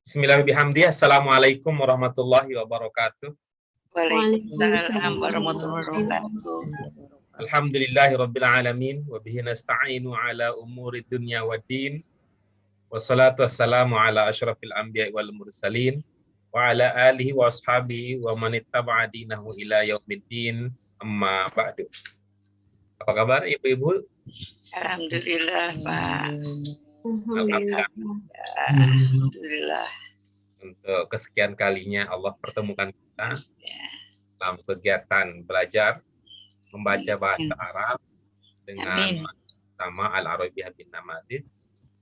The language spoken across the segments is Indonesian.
Bismillahirrahmanirrahim. Assalamualaikum warahmatullahi wabarakatuh. Waalaikumsalam warahmatullahi wabarakatuh. Alhamdulillahirabbil alamin wa bihi nasta'inu ala umuri dunya waddin. Wassalatu wassalamu ala asyrafil anbiya'i wal mursalin wa ala alihi wa ashabihi wa man ittaba'a dinahu ila yaumiddin. Amma ba'du. Apa kabar Ibu-ibu? Alhamdulillah, Pak. Alhamdulillah. Alhamdulillah. Untuk kesekian kalinya Allah pertemukan kita dalam kegiatan belajar membaca bahasa Arab dengan nama Al-Arabiyyah bin Namadid.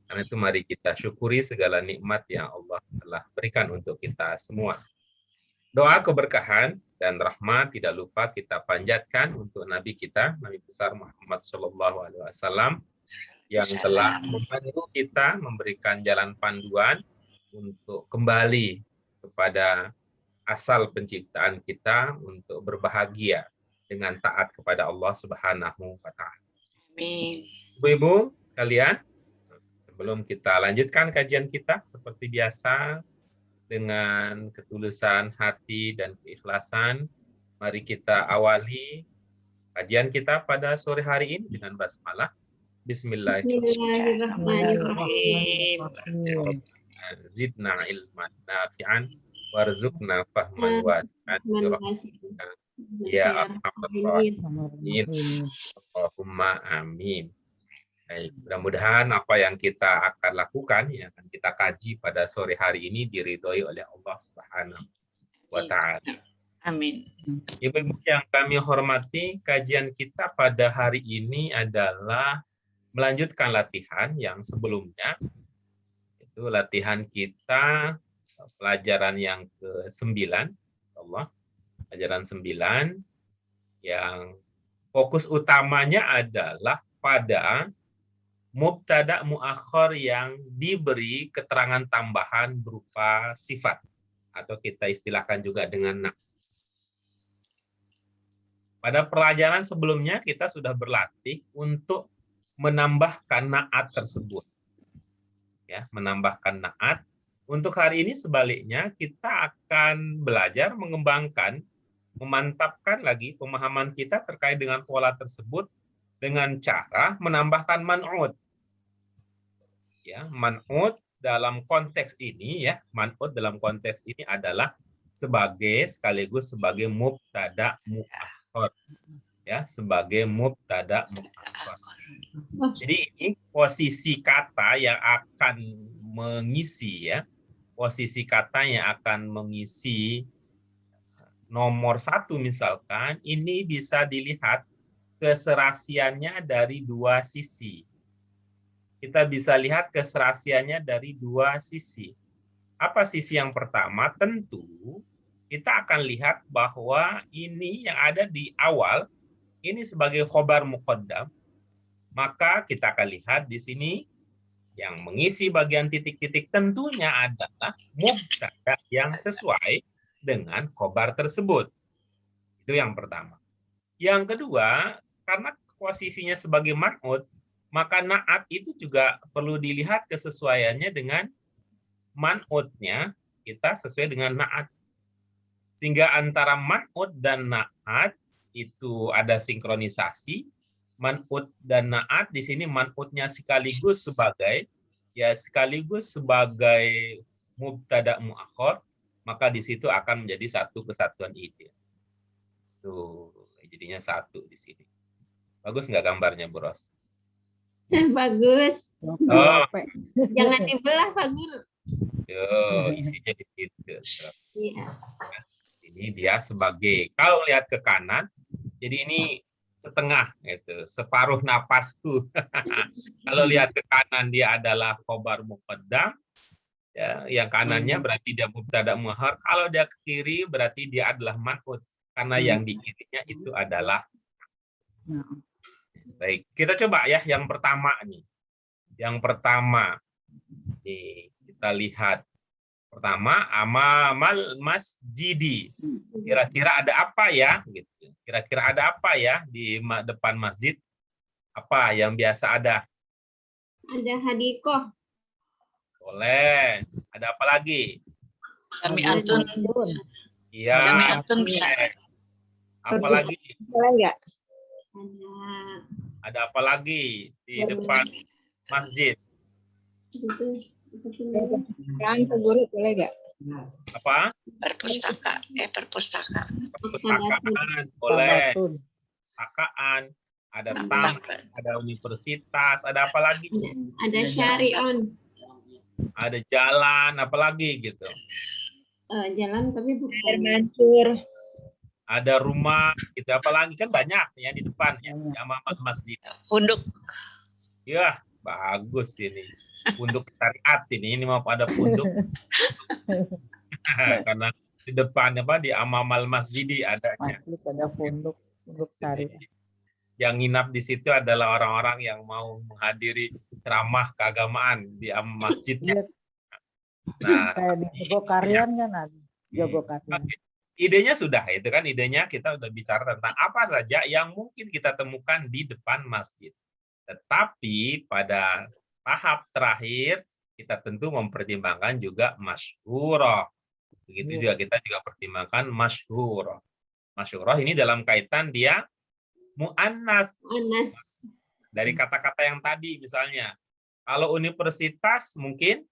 Karena itu mari kita syukuri segala nikmat yang Allah telah berikan untuk kita semua. Doa keberkahan dan rahmat tidak lupa kita panjatkan untuk Nabi kita, Nabi besar Muhammad SAW, yang telah membantu kita memberikan jalan panduan untuk kembali kepada asal penciptaan kita untuk berbahagia dengan taat kepada Allah Subhanahu wa Ta'ala. Amin. Ibu-ibu sekalian, sebelum kita lanjutkan kajian kita seperti biasa dengan ketulusan hati dan keikhlasan, mari kita awali kajian kita pada sore hari ini dengan basmalah. Bismillahirrahmanirrahim. Zidna ilman nafi'an warzuqna fahman wasi'an ya arhamar rahimin. Allahumma amin. Baik, mudah-mudahan apa yang kita akan lakukan, yang akan kita kaji pada sore hari ini diridhoi oleh Allah Subhanahu wa Ta'ala. Amin. Ibu-ibu yang kami hormati, kajian kita pada hari ini adalah melanjutkan latihan yang sebelumnya. Itu latihan kita pelajaran yang ke-9, Allah. Pelajaran 9 yang fokus utamanya adalah pada mubtada muakhar yang diberi keterangan tambahan berupa sifat atau kita istilahkan juga dengan na. Pada pelajaran sebelumnya kita sudah berlatih untuk menambahkan naat tersebut. Ya, menambahkan naat. Untuk hari ini sebaliknya kita akan belajar mengembangkan, memantapkan lagi pemahaman kita terkait dengan pola tersebut dengan cara menambahkan man'ud. Ya, man'ud dalam konteks ini ya, man'ud dalam konteks ini adalah sekaligus sebagai mubtada muakhar. Ya, sebagai mubtada muakhar. Jadi ini posisi kata yang akan mengisi ya, posisi kata yang akan mengisi nomor 1 misalkan, ini bisa dilihat keserasiannya dari dua sisi. Kita bisa lihat keserasiannya dari dua sisi. Apa sisi yang pertama? Tentu kita akan lihat bahwa ini yang ada di awal, ini sebagai khobar muqaddam. Maka kita akan lihat di sini yang mengisi bagian titik-titik tentunya adalah mubtada yang sesuai dengan khobar tersebut. Itu yang pertama. Yang kedua, karena posisinya sebagai man'ud, maka na'at itu juga perlu dilihat kesesuaiannya dengan man'udnya, kita sesuai dengan na'at. Sehingga antara man'ud dan na'at itu ada sinkronisasi. Man'ud dan na'at di sini man'udnya sekaligus sebagai mubtada muakhar, maka di situ akan menjadi satu kesatuan ide. Tuh, jadinya satu di sini. Bagus nggak gambarnya, Bu Ros? Bagus. Oh. Jangan dibelah, Pak Guru. Yo, isinya di situ. Iya. Ini dia sebagai, kalau lihat ke kanan, jadi ini setengah, itu separuh napasku. Kalau lihat ke kanan dia adalah khobar muqaddam, ya, yang kanannya berarti dia mubtada muakhar. Kalau dia ke kiri berarti dia adalah man'ud, karena yang di kirinya itu adalah. Baik, kita coba ya yang pertama nih. Yang pertama, nih, kita lihat. Pertama, amamal masjidi. Kira-kira ada apa ya? Gitu. Kira-kira ada apa ya di depan masjid? Apa yang biasa ada? Ada hadikoh. Boleh. Ada apa lagi? Jami'atun. Iya. Jami'atun. Apa lagi? Enggak? Ada Ada apa lagi di depan masjid? itu Kan Pak Guru boleh enggak? Apa? Perpustakaan. Perpustakaan, boleh. Tabatun. Perpustakaan, ada taman, ada universitas, ada apa lagi? ada syari'un. Ada jalan, apa lagi gitu? Jalan tapi Air bukan mancur. Ada rumah, gitu. Apa lagi? Kan banyak ya di depannya, di amamat masjid. Punduk. Ya, bagus ini. Punduk syariat ini mau pada punduk. Karena di depan apa di amamal masjidi adanya. Masjid ada pondok syariah. Yang nginap di situ adalah orang-orang yang mau menghadiri ceramah keagamaan di masjidnya. Iya, Nah, kayak di Jogokarian kan ada. Jogokarian. idenya sudah, itu kan idenya kita udah bicara tentang apa saja yang mungkin kita temukan di depan masjid. Tetapi pada tahap terakhir kita tentu mempertimbangkan juga masyhurah. Begitu juga kita juga pertimbangkan masyhurah. Masyhurah ini dalam kaitan dia muannats Anas. dari kata-kata yang tadi misalnya. Kalau universitas mungkin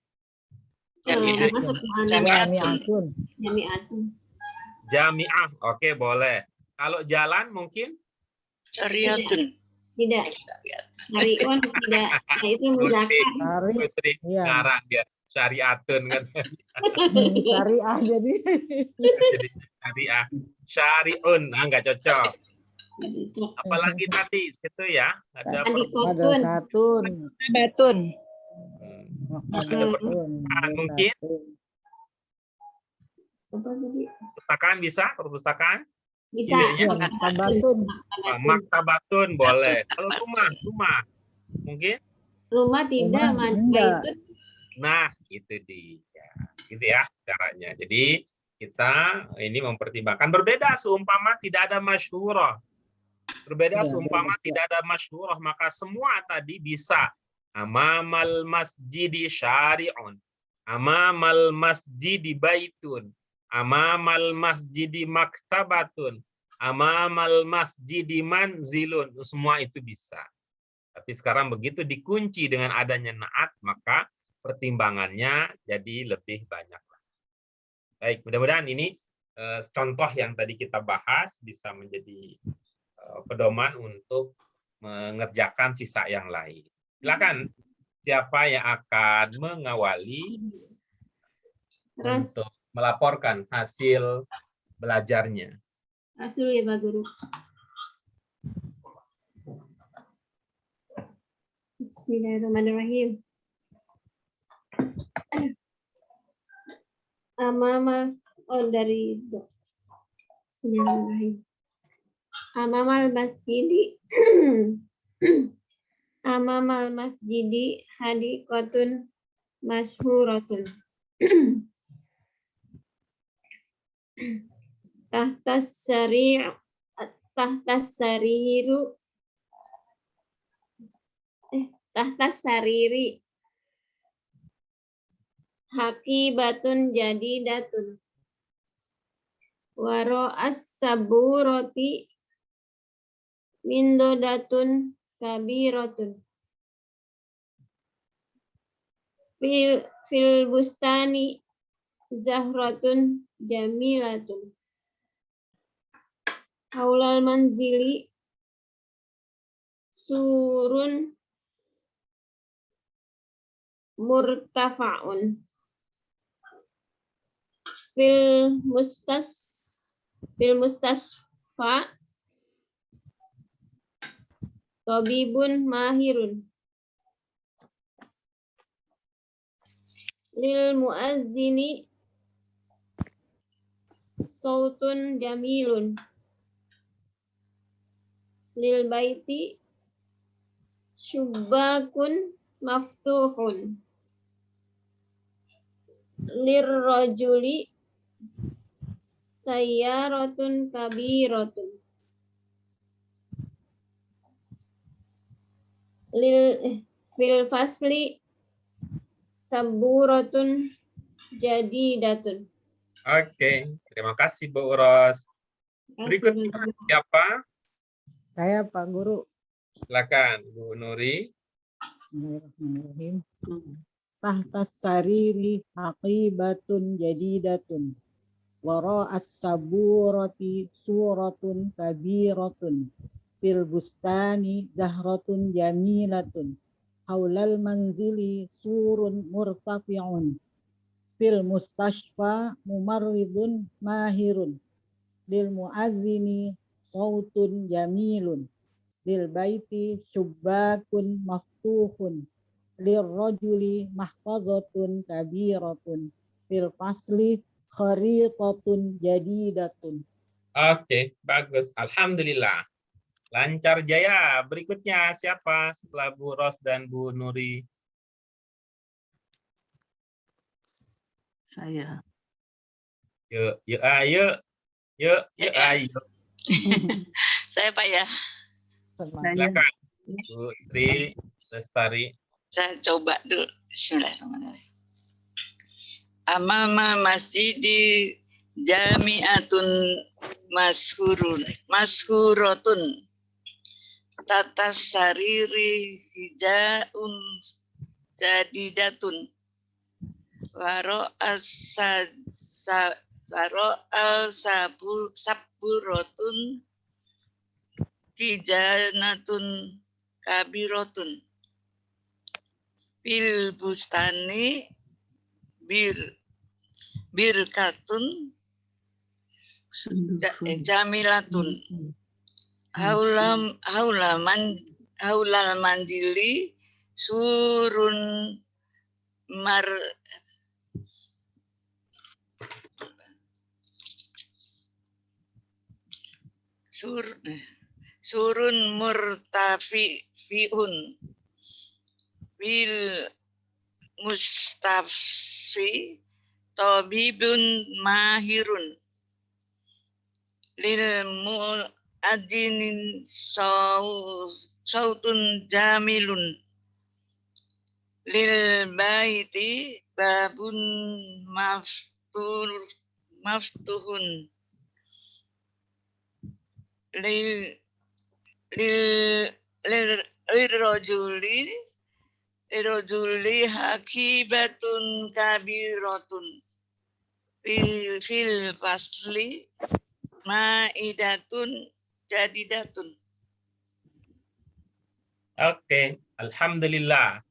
Masuk Jami'atun. Jami'atun. jamiah, oke boleh. Kalau jalan mungkin Syariatun. Tidak. Syari'un tidak. Nah, itu muzakkar. Syari, sering iya. ngarang dia syariatun kan. Syariah jadi. Jadi syariah. Syariun, nggak cocok. Apalagi tadi situ ya, ada Tadi Ada kotun. satun. Batun. mungkin Apa tadi? perpustakaan bisa, perpustakaan. Bisa. Idenya. Tabatun. Maktabatun boleh. Kalau rumah mungkin. Rumah tidak, Rumah maka enggak. itu Nah, itu dia. Gitu ya caranya. Jadi kita ini mempertimbangkan berbeda seumpama tidak ada masyhurah. Berbeda Ya, seumpama beda. tidak ada masyhurah, maka semua tadi bisa. Amamal masjidi syari'un. Amamal masjidi baitun. Amamal masjidi maktabatun. Amamal masjidi manzilun. Semua itu bisa. Tapi sekarang begitu dikunci dengan adanya naat, maka pertimbangannya jadi lebih banyak. Baik, mudah-mudahan ini contoh yang tadi kita bahas bisa menjadi pedoman untuk mengerjakan sisa yang lain. Silakan, siapa yang akan mengawali terus untuk melaporkan hasil belajarnya? dulu ya Pak Guru. Bismillahirrahmanirrahim. Amama dari Bismillahirrahmanirrahim. Amamal masjidi Amamal masjidi hadiqatun masyhuratun. Tahtas sariri haqibatun jadidatun. Waro as-saburoti mindodatun kabiratun. Fil bustani zahratun jamilatun. Haulal manzili surun murtafa'un. Fil mustasfa tabibun mahirun. Lil muazzini sautun jamilun. Lil baiti syubbakun maftuhun. Lir rajuli sayyaratun kabiratun. Fil fasli saburatun Jadidatun. Oke, terima kasih Bu Ros. Kasih, Berikutnya Bun. siapa? Saya Pak Guru. Silakan Bu Nuri. Bismillahirrahmanirrahim. Tahtas sariri haqibatun jadidatun. Wara as-saburati suratun kabiratun. Fil bustani zahratun jamilatun. Haulal manzili surun murtafi'un. Fil mustashfa mumarridun mahirun. Lil muazzini sautun jamilun. Lil baiti syubbakun maftuhun. Lil rajuli mahfazatun kabiratun. Fil fasli kharitatun jadidatun. Oke, bagus. Alhamdulillah. Lancar jaya. Berikutnya siapa setelah Bu Ros dan Bu Nuri? Saya. Yuk, yuk, ayo. Yuk, yuk, ayo. Saya Pak ya. Silakan Bu Sri Lestari. Saya coba dulu. Bismillahirrahmanirrahim. Amama masjidi jami'atun mashurotun. Tatas sariri hijaun jadidatun. Waro saburotun hijanatun kabirotun. Bil bustani birkatun jamilatun. Haulal manjili surun surun murtafiun bil mustafsi tabibun mahirun lil muadzinin sautun jamilun lil baiti babun maftuhun lil rajuli hakibatun kabiratun fil fasli maidatun jadidatun. Oke, Alhamdulillah.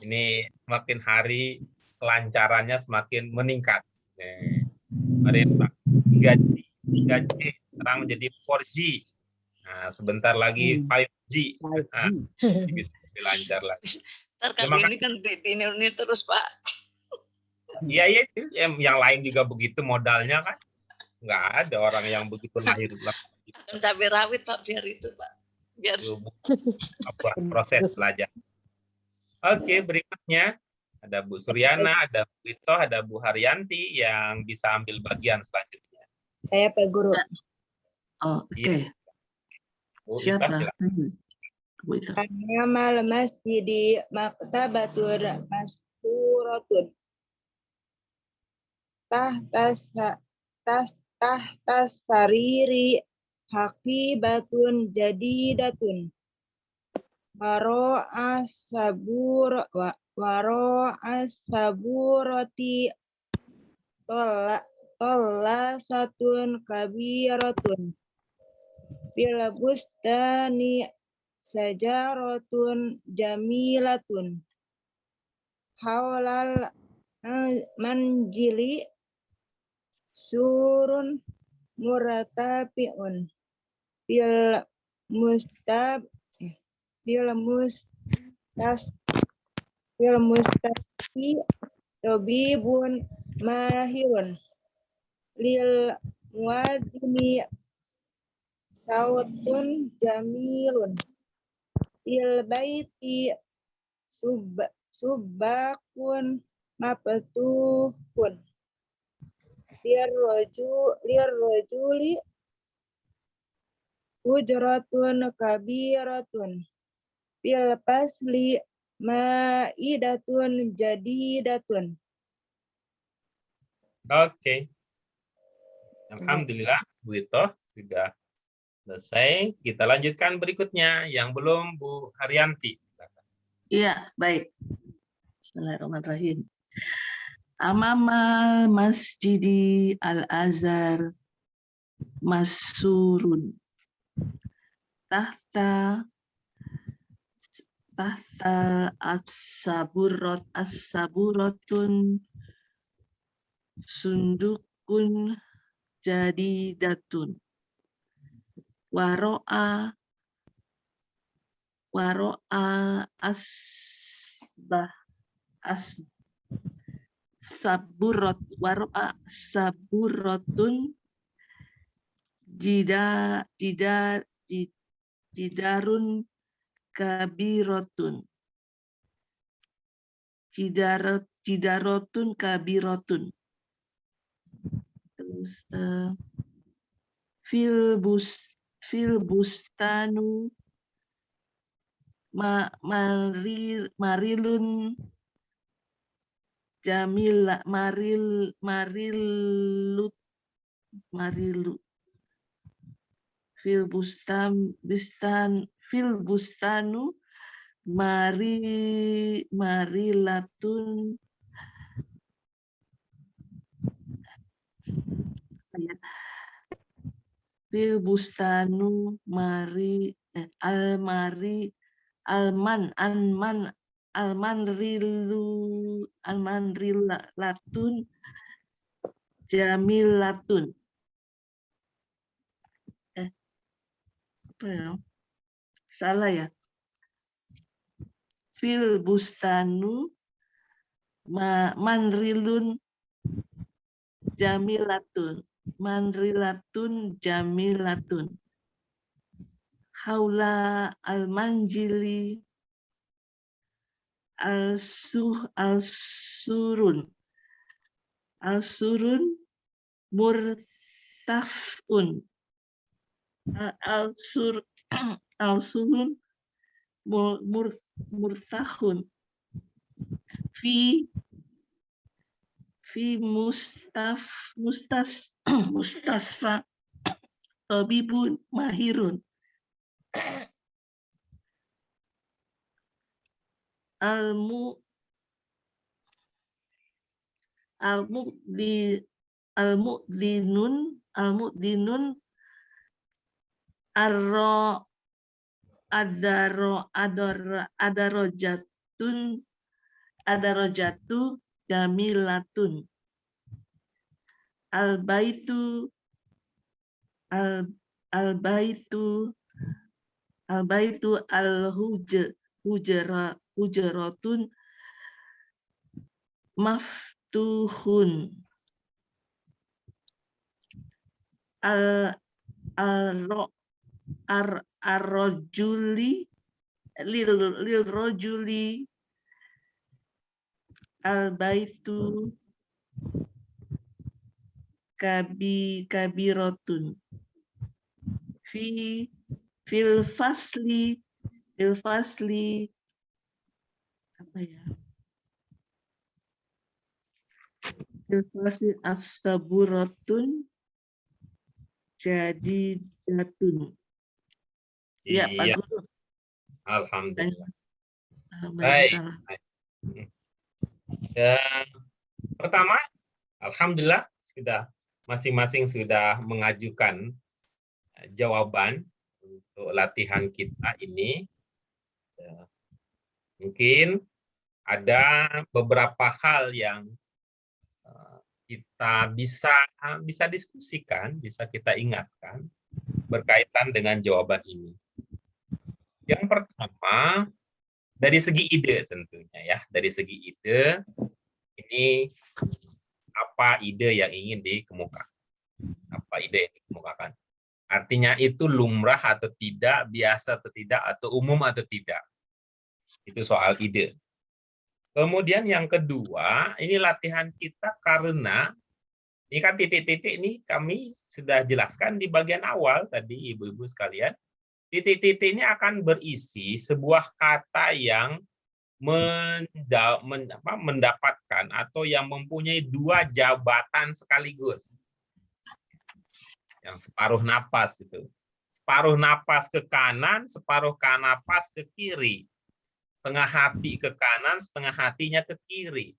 Ini semakin hari kelancarannya semakin meningkat. Kemarin 3G, sekarang menjadi 4G. Nah, sebentar lagi 5G. Nah, bisa lebih lancar lagi. Ntar kali ini kan di ini terus Pak. Iya, iya, yang lain juga begitu modalnya kan. Nggak ada orang yang begitu lahir. Akan cabai rawit Pak, biar itu Pak. Biar apa proses belajar. Oke, berikutnya ada Bu Suryana, ada Bu Ito, ada Bu Haryanti yang bisa ambil bagian selanjutnya. Saya Pak Guru. Oke. Bu Ita, silakan. Amal masjidi maktabatur maskuratun. Tahtas sariri haqibatun jadidatun. Waro asaburati tolla satun kabiratun. Bil bustani sajaratun jamilatun. Haulal manjili surun muratapiun. Bil mustafi tabibun mahirun. Lil muadzini sautun jamilun. Lil baiti subbakun maptuhun. Lirrojuli hujratun kabiratun. Fil fasli maidatun jadidatun. Oke. Alhamdulillah, Bu Ito sudah selesai. Kita lanjutkan berikutnya. Yang belum, Bu Haryanti. Iya, baik. Bismillahirrahmanirrahim. Amamal Masjidi Al-Azhar Masurun. Tahta as-saburatun sundukun jadidatun. Waro'a saburatun jidarun kabiratun. Jidaratun kabiratun. Terus fil bustanu marilun jamila marilu fil bustanu marilatun fil bustanu almanrilatun jamilatun. Apa ya? Salah ya. Fil bustanu manrilun jamilatun. Manrilatun jamilatun. Haula al-manjili al-surun murtafun. Al-surun murtahun. Fi mustasfa tabibun mahirun. Al-mu'dinun adarojatu jamilatun. Al-baitu al-hujratun maftuhun. Ar-rajuli lil rajuli al-baitu kabiratun. Fil fasli apa ya? Fil fasli as-saburatun jadidatun. Ya, Pak Iya, Guru. alhamdulillah. Baik. Baik. Pertama, alhamdulillah sudah masing-masing sudah mengajukan jawaban untuk latihan kita ini. Mungkin ada beberapa hal yang kita bisa diskusikan, bisa kita ingatkan berkaitan dengan jawaban ini. Yang pertama, dari segi ide tentunya ya, dari segi ide ini apa ide yang ingin dikemukakan? Apa ide yang dikemukakan? Artinya itu lumrah atau tidak, biasa atau tidak, atau umum atau tidak. Itu soal ide. Kemudian yang kedua, ini latihan kita karena ini kan titik-titik ini kami sudah jelaskan di bagian awal tadi ibu-ibu sekalian. Titik-titik ini akan berisi sebuah kata yang mendapatkan atau yang mempunyai 2 jabatan sekaligus. Yang separuh napas itu. Separuh napas ke kanan, separuh napas ke kiri. Setengah hati ke kanan, setengah hatinya ke kiri.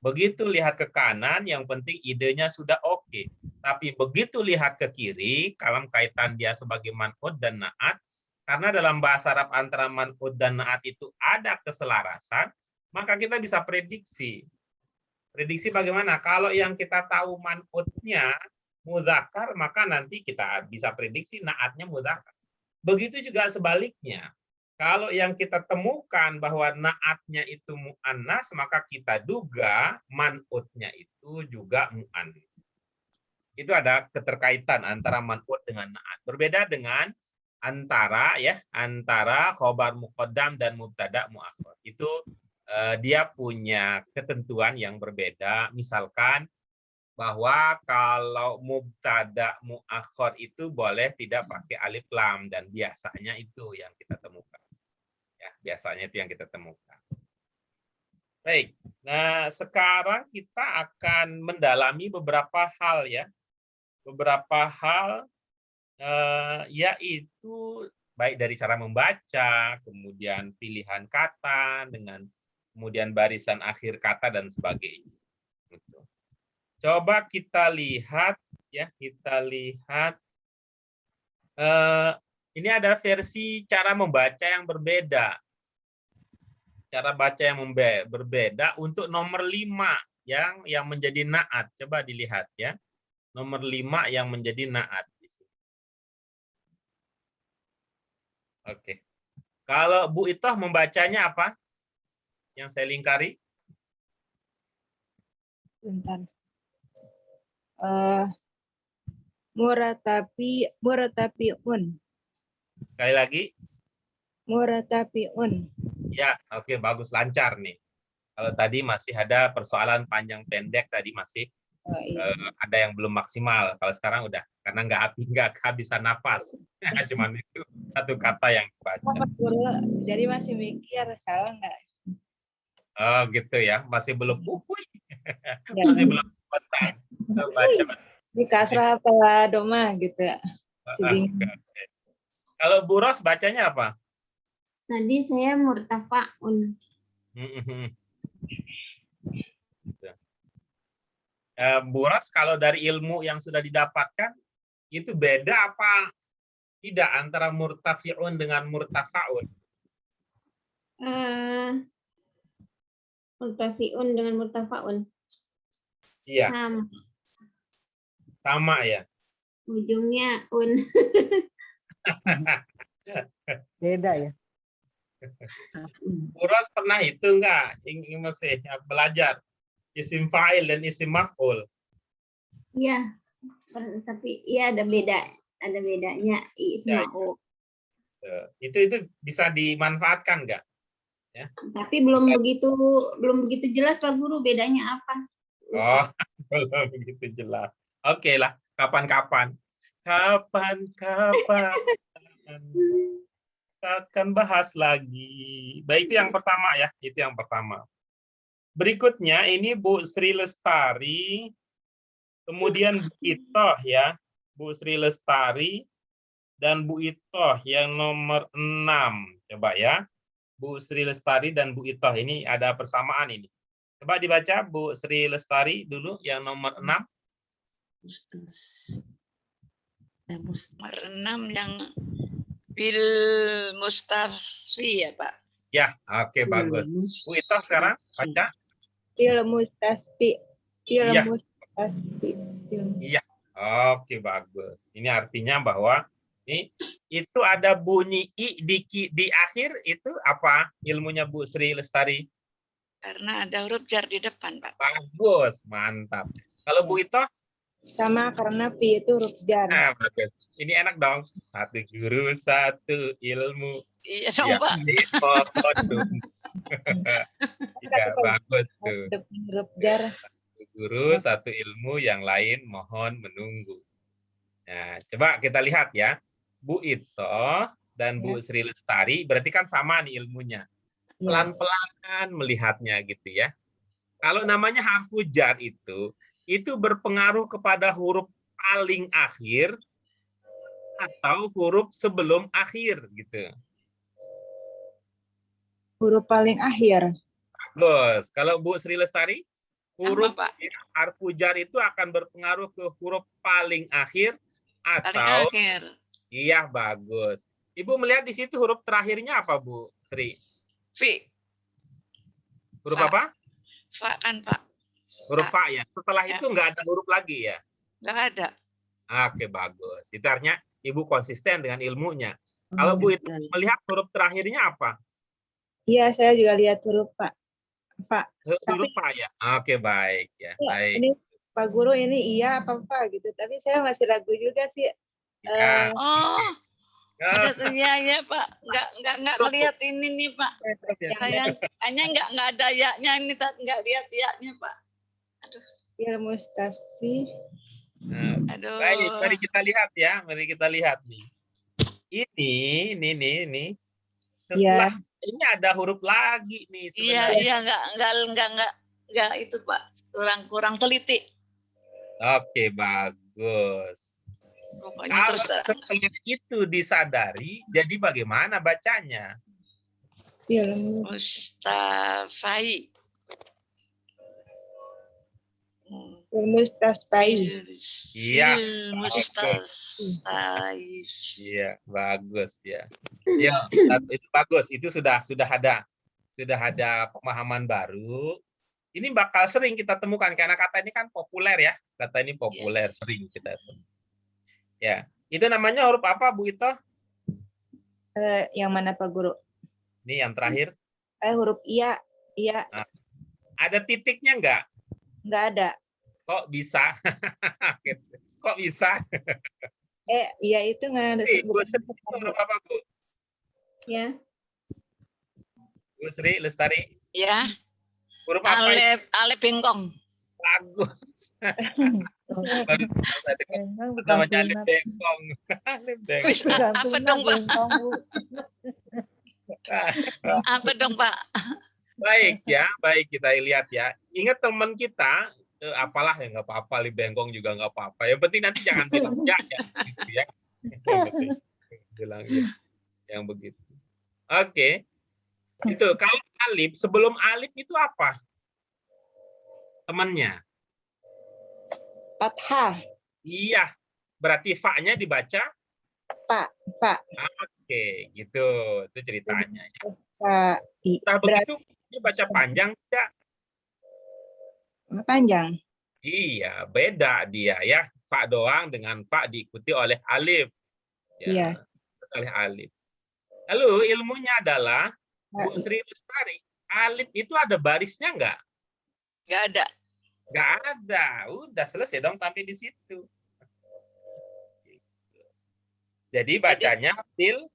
Begitu lihat ke kanan, yang penting idenya sudah oke. Tapi begitu lihat ke kiri, dalam kaitan dia sebagai man'ut dan na'at, karena dalam bahasa Arab antara man'ut dan na'at itu ada keselarasan, maka kita bisa prediksi. Prediksi bagaimana? Kalau yang kita tahu man'utnya mudzakkar, maka nanti kita bisa prediksi na'atnya mudzakkar. Begitu juga sebaliknya. Kalau yang kita temukan bahwa na'atnya itu mu'annas, maka kita duga man'utnya itu juga mu'annas. Itu ada keterkaitan antara man'ut dengan na'at. Berbeda dengan antara khobar muqaddam dan mubtada muakhar. Itu dia punya ketentuan yang berbeda. Misalkan bahwa kalau mubtada muakhar itu boleh tidak pakai alif lam, dan biasanya itu yang kita temukan. Ya, biasanya itu yang kita temukan. Baik. Nah, sekarang kita akan mendalami beberapa hal ya. Beberapa hal yaitu baik dari cara membaca, kemudian pilihan kata dengan kemudian barisan akhir kata dan sebagainya. Gitu. Coba kita lihat ya, ini ada versi cara membaca yang berbeda. Cara baca yang berbeda untuk nomor 5 yang menjadi na'at. Coba dilihat ya. Nomor 5 yang menjadi na'at. Oke. Kalau Bu Itoh membacanya apa? Yang saya lingkari? Bentar. Muratapiun. Sekali lagi. Muratapiun. Ya, oke, bagus, lancar nih. Kalau tadi masih ada persoalan panjang pendek, tadi masih ada yang belum maksimal. Kalau sekarang udah, karena nggak kehabisan napas. Cuman itu satu kata yang dibaca. Jadi masih mikir salah nggak? Oh gitu ya, masih belum masih belum spontan. Baca masih. Di kasrah apa doma gitu ya? Oke. Kalau Bu Ros bacanya apa? Tadi saya murtafa'un. Bu Ros, kalau dari ilmu yang sudah didapatkan, itu beda apa tidak antara murtafi'un dengan murtafa'un? Murtafi'un dengan murtafa'un. Iya. Sama ya? Ujungnya un. Beda ya. Bu Ros pernah itu enggak? Ingin masih belajar isim fa'il dan isim maf'ul. Iya. Tapi iya ada bedanya isma'u. Itu bisa dimanfaatkan enggak? Ya. Tapi belum begitu jelas Pak Guru bedanya apa. Oh, belum begitu jelas. Oke lah, kapan-kapan. Kapan-kapan akan bahas lagi. Baik, itu yang pertama ya, itu yang pertama. Berikutnya ini Bu Sri Lestari, kemudian Bu Itoh ya, Bu Sri Lestari dan Bu Itoh yang nomor 6. Coba ya, Bu Sri Lestari dan Bu Itoh ini ada persamaan ini. Coba dibaca Bu Sri Lestari dulu yang nomor 6. Nomor 6 yang bil mustasfi ya Pak. Ya, oke, bagus. Bu Itoh sekarang baca. Bil mustasfi. Iya. Mustasfi. Iya, oke, bagus. Ini artinya bahwa itu ada bunyi i di akhir, itu apa ilmunya Bu Sri Lestari? Karena ada huruf jar di depan Pak. Bagus, mantap. Kalau Bu Itoh? Sama karena pi itu huruf jar. Nah, bagus. Ini enak dong. Satu guru, satu ilmu. Iya dong Pak. Iya, bagus tuh. Huruf jar. Satu guru, satu ilmu, yang lain mohon menunggu. Nah, coba kita lihat ya. Bu Itoh dan Bu Sri Lestari berarti kan sama nih ilmunya. Ya. pelan-pelan melihatnya gitu ya. Kalau namanya harfu jar itu berpengaruh kepada huruf paling akhir atau huruf sebelum akhir gitu. Huruf paling akhir. Bagus. Kalau Bu Sri Lestari, huruf Pak. harfu jar itu akan berpengaruh ke huruf paling akhir Paling atau akhir. iya, bagus. Ibu melihat di situ huruf terakhirnya apa, Bu Sri? Fi. Huruf Fa. apa? Fa kan, Pak. Huruf fa ya. Setelah Ya. itu nggak ada huruf lagi ya. Nggak ada. Oke, bagus. Itu artinya Ibu konsisten dengan ilmunya. Kalau Bu itu melihat huruf terakhirnya apa? Iya, saya juga lihat huruf Pak. Pak. Huruf fa ya. Oke, baik ya. Ya, Baik. ini Pak Guru ini iya apa Pak gitu. Tapi saya masih ragu juga sih. Ya. Oh, Ah, ada ya Pak. Nggak ngelihat ini nih Pak. Saya hanya nggak ada yaknya ini, nggak lihat yaknya Pak. Ilmu tasbih. Aduh. baik, mari kita lihat ya. Mari kita lihat nih. Ini. Setelah ini ada huruf lagi nih Iya, sebenarnya. nggak itu Pak. Kurang teliti. Oke, bagus. Pokoknya Kalau terus terang. setelah itu disadari, jadi bagaimana bacanya? Ilmu Mustafai. ilmu tasbih. Iya. Mustafai. Iya, bagus ya. Ya, itu bagus. Itu sudah ada pemahaman baru. Ini bakal sering kita temukan karena kata ini kan populer ya. Kata ini populer, sering kita temukan. Ya, itu namanya huruf apa, Bu Ito? Yang mana Pak Guru? Ini yang terakhir. Huruf iya. Iya, Ada titiknya enggak? nggak ada. Kok bisa? Kok bisa? Iya itu nggak ada. Bu Sri, itu huruf apa, Bu? Ya. Bu Sri Lestari, Ya, huruf apa? alif bengkong. Bagus. Baru saya dengar Bengkong bukan namanya alif sunat. bengkong. Alif bengkong. Wis, Bukan apa sunat, dong Pak? bengkong, Bu. Apa dong Pak? Baik ya, baik kita lihat ya. Ingat teman kita, apalah ya nggak apa-apa, alif bengkong juga nggak apa-apa. Yang penting nanti jangan bilang ya, gitu ya. Yang penting bilang ya, yang begitu. Oke, itu kalau alif, sebelum alif itu apa? Temannya. Fathah. Iya, berarti fa-nya dibaca. Pak. Oke, gitu. Itu ceritanya. Pak. Nah, begitu dia baca panjang tidak? Panjang. Iya, beda dia ya. Fa doang dengan fa diikuti oleh alif. Iya. Oleh alif. Lalu ilmunya adalah Bu Sri Lestari, alif itu ada barisnya enggak? Nggak ada. Enggak ada. Udah selesai dong sampai di situ. Jadi bacanya fil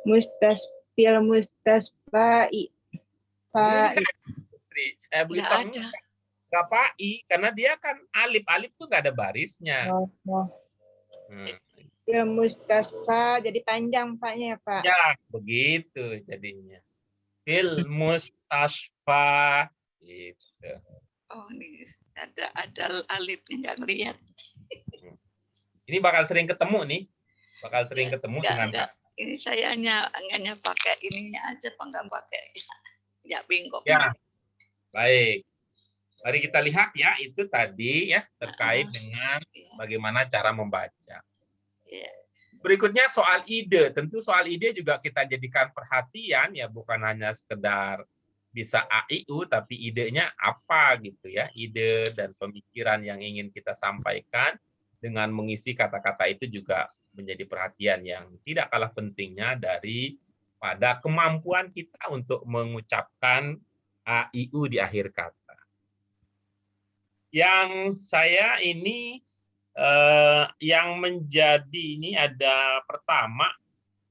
Mustaspai. Pak. Bu Nggak Ito, ada. enggak pai karena dia kan alif. Alif tuh enggak ada barisnya. Mustaspa jadi panjang Paknya ya Pak. Ya, begitu jadinya. Fil mustasfa gitu. Oh, ini ada alifnya nggak ngelihat. Ini bakal sering ketemu nih. Bakal sering ketemu dengan Enggak. Ini saya hanya pakai ininya aja, Pak, nggak pakai ya bengkok. Ya, baik. Mari kita lihat ya, itu tadi ya terkait dengan bagaimana cara membaca. Iya. Berikutnya soal ide. Tentu soal ide juga kita jadikan perhatian ya, bukan hanya sekedar bisa AIU, tapi idenya apa gitu ya. Ide dan pemikiran yang ingin kita sampaikan dengan mengisi kata-kata itu juga menjadi perhatian yang tidak kalah pentingnya dari pada kemampuan kita untuk mengucapkan AIU di akhir kata. Yang saya ini yang menjadi ini ada pertama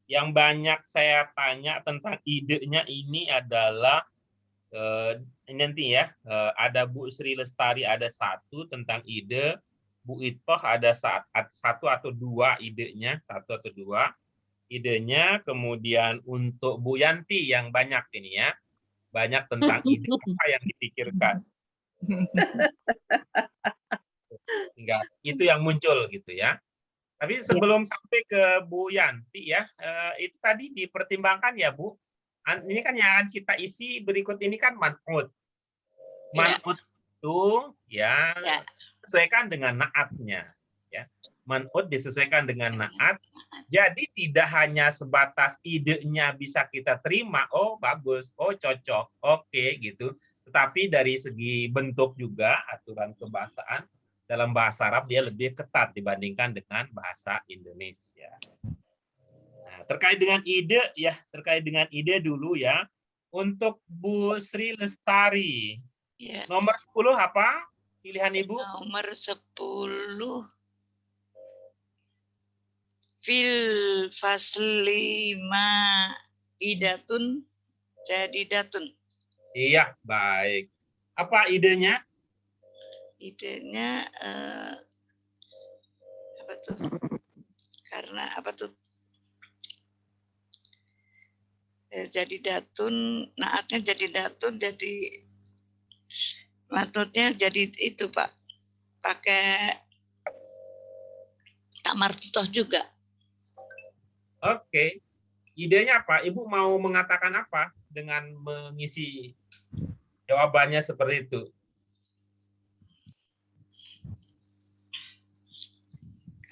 yang banyak saya tanya tentang idenya ini adalah nanti ya ada Bu Sri Lestari ada satu tentang ide, Bu Itoh ada satu atau dua idenya, satu atau dua idenya, kemudian untuk Bu Yanti yang banyak ini ya banyak tentang ide apa yang dipikirkan. Enggak, itu yang muncul gitu ya. Tapi sebelum sampai ke Bu Yanti ya, itu tadi dipertimbangkan ya Bu. Ini kan yang akan kita isi berikut ini kan man'ut. Man'ut itu ya disesuaikan dengan naatnya. Ya. Man'ut disesuaikan dengan naat. Jadi tidak hanya sebatas idenya bisa kita terima, oh bagus, oh cocok, oke gitu. Tetapi dari segi bentuk juga aturan kebahasaan dalam bahasa Arab dia lebih ketat dibandingkan dengan bahasa Indonesia. Nah, terkait dengan ide ya, terkait dengan ide dulu ya. Untuk Bu Sri Lestari. Ya. Nomor 10 apa? Pilihan Ibu? Nomor 10. Fil fasli ma idatun jadidatun. Iya, baik. Apa idenya? Idenya apa tuh? Karena apa tuh? Jadi datun, naatnya jadi datun, jadi maksudnya jadi itu Pak, pakai kamar tutoh juga. Oke. Idenya apa? Ibu mau mengatakan apa dengan mengisi jawabannya seperti itu?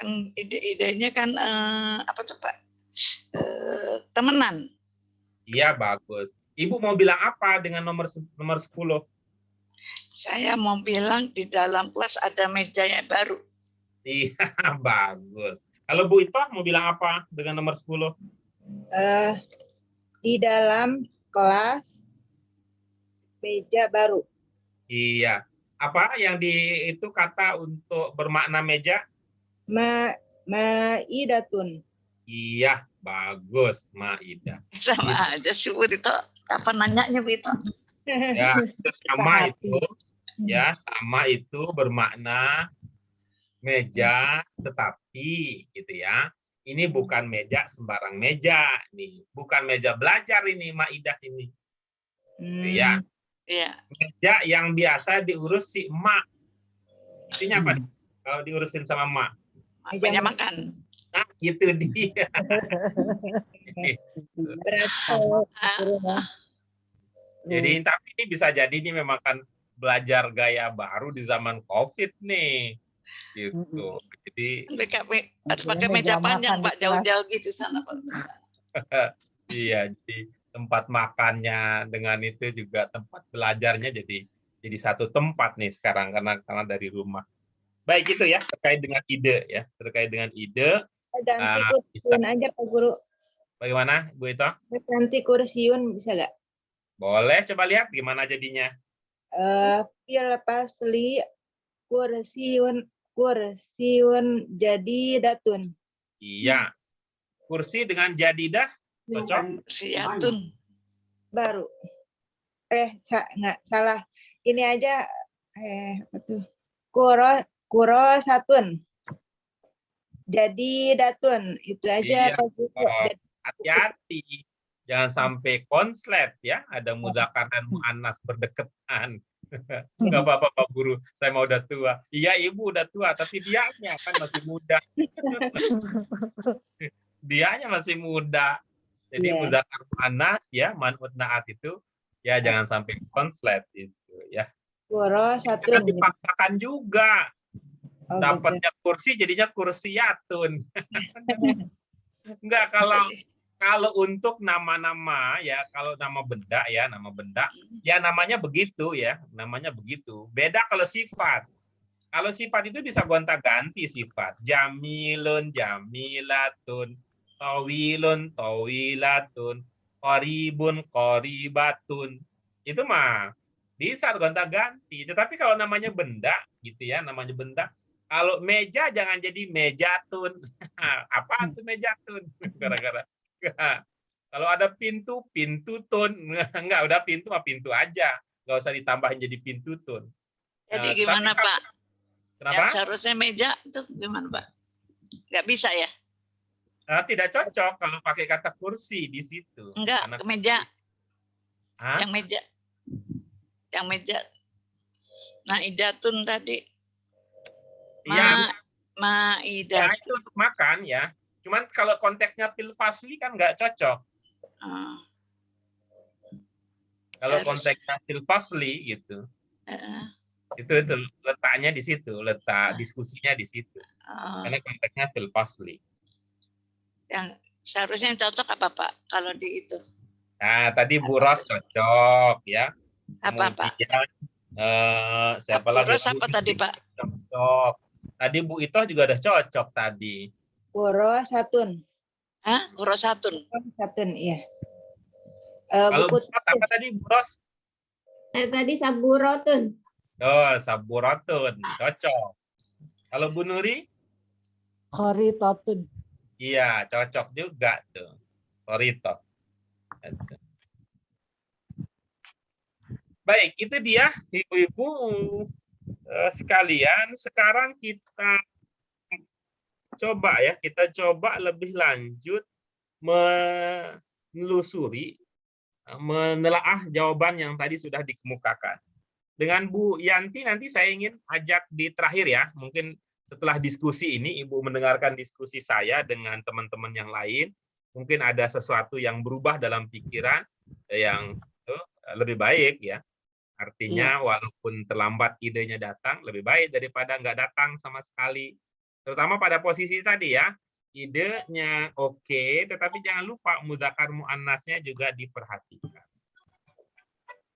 Kan ide-idenya kan apa tuh Pak? Temenan. Iya, bagus. Ibu mau bilang apa dengan nomor 10? Saya mau bilang di dalam kelas ada meja yang baru. Iya, bagus. Kalau Bu Ito mau bilang apa dengan nomor 10? Di dalam kelas meja baru. Iya. Apa yang itu kata untuk bermakna meja? Maidatun. Iya, bagus, Maidah. Sama aja sih Bu Ito. Apa nanyanya Bu Ito? Ya, itu sama itu. Ya, sama itu bermakna meja, tetapi gitu ya. Ini bukan meja sembarang meja nih, bukan meja belajar ini Maidah ini. Ya. Iya. Meja yang biasa diurus si emak. Artinya apa? Kalau diurusin sama emak. Meja makan. Nah, gitu dia. Jadi tapi ini bisa jadi ini memang kan belajar gaya baru di zaman COVID nih. Gitu. Jadi harus pakai meja panjang Pak, jauh-jauh gitu sana Pak. Iya, jadi tempat makannya dengan itu juga tempat belajarnya jadi satu tempat nih sekarang karena dari rumah. Baik itu ya terkait dengan ide ya, terkait dengan ide. Ganti kursiun aja Pak Guru. Bagaimana Bu Ito? Ganti kursiun bisa nggak? Boleh, coba lihat gimana jadinya. Fil fasli kursiun jadi datun. Iya. Kursi dengan jadidah cocok? Siatun. Baru. Nggak salah. Ini aja apa tuh? Kuro satun. Jadi datun. Itu aja Iya. Pak Guru. Hati-hati. Jangan sampai konslet ya, ada mudzakkar dan muannas berdekatan. Enggak apa-apa Pak Guru, saya mau udah tua. Iya Ibu udah tua, tapi dianya kan masih muda. Dianya masih muda. Jadi mudzakkar muannas ya, man'ut na'at itu ya jangan sampai konslet itu ya. Kuro satun. Jangan dipaksakan juga. Dapatnya kursi jadinya kursiyatun. Enggak, kalau untuk nama-nama ya, kalau nama benda ya namanya begitu ya, namanya begitu. Beda kalau sifat. Kalau sifat itu bisa gonta-ganti sifat. Jamilun, jamilatun, tawilun, tawilatun, qaribun, qaribatun. Itu mah bisa gonta-ganti. Tetapi kalau namanya benda gitu ya, namanya benda. Kalau meja jangan jadi mejatun. Apa itu mejatun? Gara-gara kalau ada pintu tun. Enggak, udah pintu mah pintu aja. Enggak usah ditambahin jadi pintu tun. Jadi gimana Pak? Kenapa? Yang seharusnya meja itu gimana Pak? Enggak bisa ya? Tidak cocok kalau pakai kata kursi di situ. Enggak, ke meja. Hah? Yang meja. yang meja. Maidatun tadi. Iya, ya Maidat. itu untuk makan ya. Cuman kalau konteksnya fil fasli kan nggak cocok. Ah, Kalau Harus. konteksnya fil fasli gitu. Itu letaknya di situ, letak diskusinya di situ. Karena konteksnya fil fasli. Yang seharusnya yang cocok apa Pak? Kalau di itu Nah, tadi Bu Ros cocok ya. apa Pak? Kemudian siapa lagi? Buros apa tadi Pak? Cocok. Tadi Bu Itoh juga udah cocok tadi. Puro Satun. Hah? Kurosatun. Satun, iya. Kalau Bu Buku Ros apa tadi Bu Ros? Tadi saburotun. Oh, saburatun, cocok. Kalau Bu Nuri? Khoritotun. Iya, cocok juga tuh. Korito. Baik, itu dia ibu-ibu sekalian. Sekarang kita coba lebih lanjut menelusuri, menelaah jawaban yang tadi sudah dikemukakan. Dengan Bu Yanti nanti saya ingin ajak di terakhir ya, mungkin setelah diskusi ini Ibu mendengarkan diskusi saya dengan teman-teman yang lain, mungkin ada sesuatu yang berubah dalam pikiran yang lebih baik ya. Artinya walaupun terlambat idenya datang, lebih baik daripada nggak datang sama sekali. Terutama pada posisi tadi ya, idenya oke, tetapi jangan lupa mudzakkar muannasnya juga diperhatikan.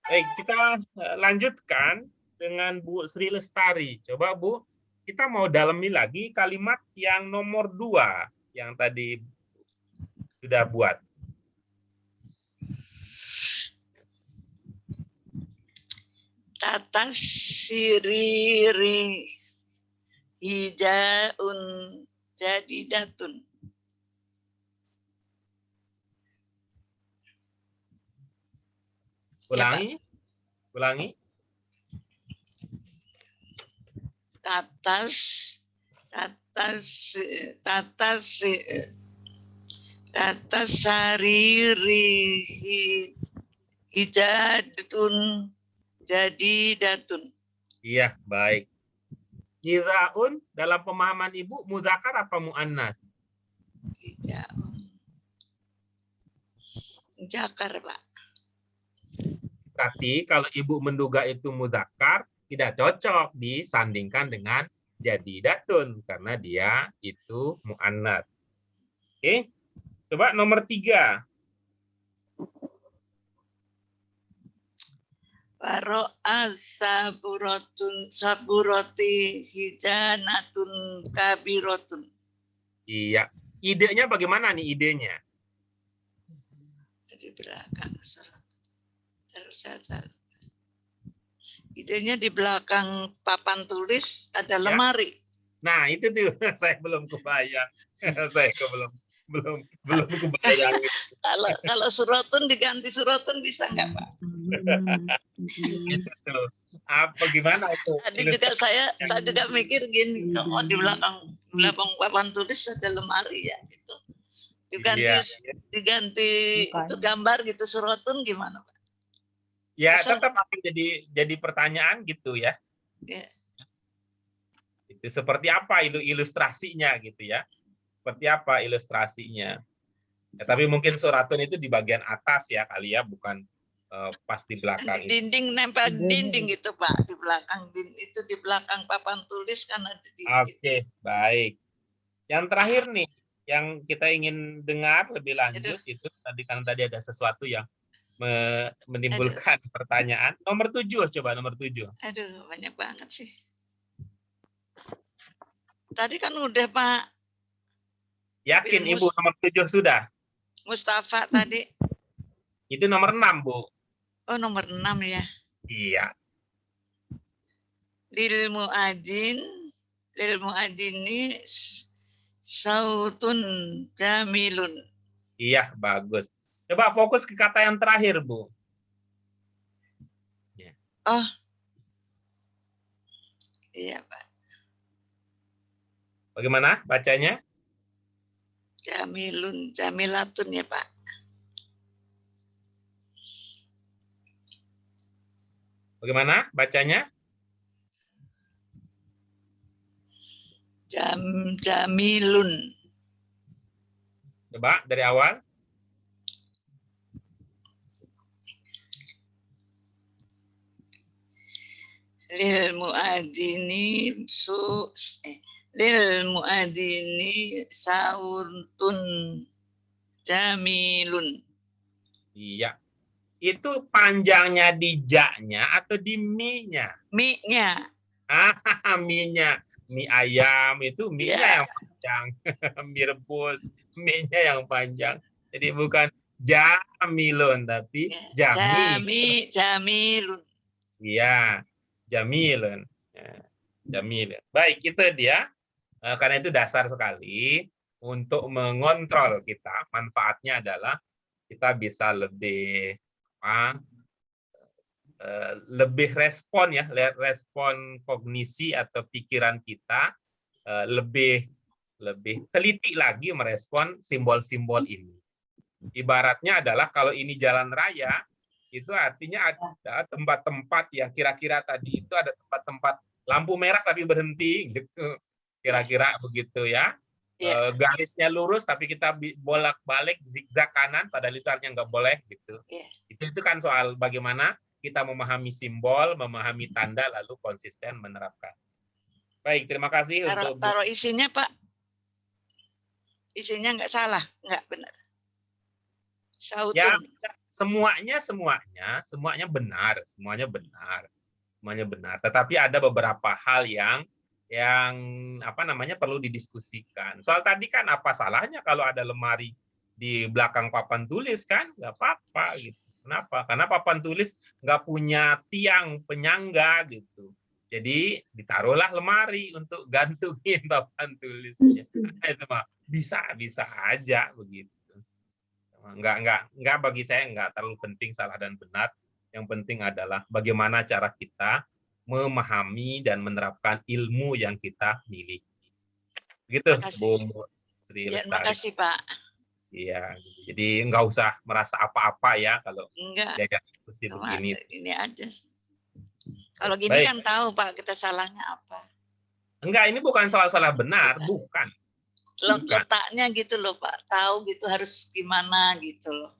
Baik, kita lanjutkan dengan Bu Sri Lestari. Coba Bu, kita mau dalami lagi kalimat yang nomor 2 yang tadi sudah buat. Tata siriri hijaun jadidatun. Ulangi. Ulangi. Tata sariri hijatun jadidatun. Iya, baik. Hizaun dalam pemahaman Ibu mudzakkar apa muannas? Hijaun. Jakar, Pak. Tapi kalau Ibu menduga itu mudzakkar, tidak cocok disandingkan dengan jadidatun karena dia itu muannats. Oke. Coba nomor 3. Waro'a saburoti hijanatun kabirotun. Iya. Idenya bagaimana nih idenya? Di belakang surat. Idenya di belakang papan tulis ada lemari. Nah, itu tuh saya belum kebayang. Saya belum kebayang. Kalau suratun diganti suratun bisa nggak, Pak? Itu tuh. Apa gimana itu? Tadi juga saya juga mikir gini, oh di belakang papan tulis ada lemari ya gitu. Diganti itu gambar gitu suratun gimana, Pak? Ya, tetap akan jadi pertanyaan gitu ya. Ya. Itu seperti apa itu ilustrasinya gitu ya. Seperti apa ilustrasinya. Ya, tapi mungkin suratun itu di bagian atas ya kali ya, bukan pas di belakang. Di dinding, nempel dinding gitu Pak, di belakang itu di belakang papan tulis kan ada di. Oke, baik. Yang terakhir nih, yang kita ingin dengar lebih lanjut itu tadi kan tadi ada sesuatu yang menimbulkan pertanyaan. Nomor 7, coba nomor 7. Aduh, banyak banget sih. Tadi kan udah Pak. Yakin Ibu nomor 7 sudah? Mustafa tadi. Itu nomor 6, Bu. Oh, nomor 6 ya. Iya. Lil muadzini sautun jamilun. Iya, bagus. Coba fokus ke kata yang terakhir, Bu. Ya. Oh. Iya, Pak. Bagaimana bacanya? Jamilun, jamilatun ya, Pak. Bagaimana bacanya? Jamilun. Coba dari awal. Lil muadini lil muadini saurtun jamilun. Iya. Itu panjangnya di ja-nya atau di mi-nya? Mi-nya. Mi-nya. Mie ayam itu mie-nya Ya. yang panjang. Mie rebus, mie-nya yang panjang. Jadi bukan jamilun, tapi jami. Jamilun. Iya, jamilun. Ya, jamilun. Baik, itu dia. Karena itu dasar sekali untuk mengontrol kita. Manfaatnya adalah kita bisa lebih respon ya, respon kognisi atau pikiran kita lebih teliti lagi merespon simbol-simbol ini. Ibaratnya adalah kalau ini jalan raya, itu artinya ada tempat-tempat yang kira-kira tadi itu ada tempat-tempat lampu merah tapi berhenti gitu. Kira-kira begitu ya. Garisnya lurus tapi kita bolak-balik zigzag kanan padahal itu artinya nggak boleh gitu. Itu kan soal bagaimana kita memahami simbol, memahami tanda lalu konsisten menerapkan. Baik, terima kasih untuk taruh isinya, Pak. Isinya nggak salah, nggak benar. Sautun. Ya, semuanya benar, semuanya benar. Tetapi ada beberapa hal yang perlu didiskusikan. Soal tadi kan apa salahnya kalau ada lemari di belakang papan tulis kan? Nggak apa-apa gitu. Kenapa? Karena papan tulis nggak punya tiang penyangga gitu. Jadi ditaruhlah lemari untuk gantungin papan tulisnya. Itu mah bisa aja begitu. Enggak bagi saya enggak terlalu penting salah dan benar. Yang penting adalah bagaimana cara kita memahami dan menerapkan ilmu yang kita miliki. Begitu, Bu Sri Lestari. Terima kasih, Pak. Iya, jadi enggak usah merasa apa-apa ya kalau diajak diskusi begini. Ini aja. Kalau gini kan tahu, Pak, kita salahnya apa. Enggak, ini bukan soal salah benar, bukan. Letaknya gitu loh, Pak. Tahu gitu harus gimana gitu loh.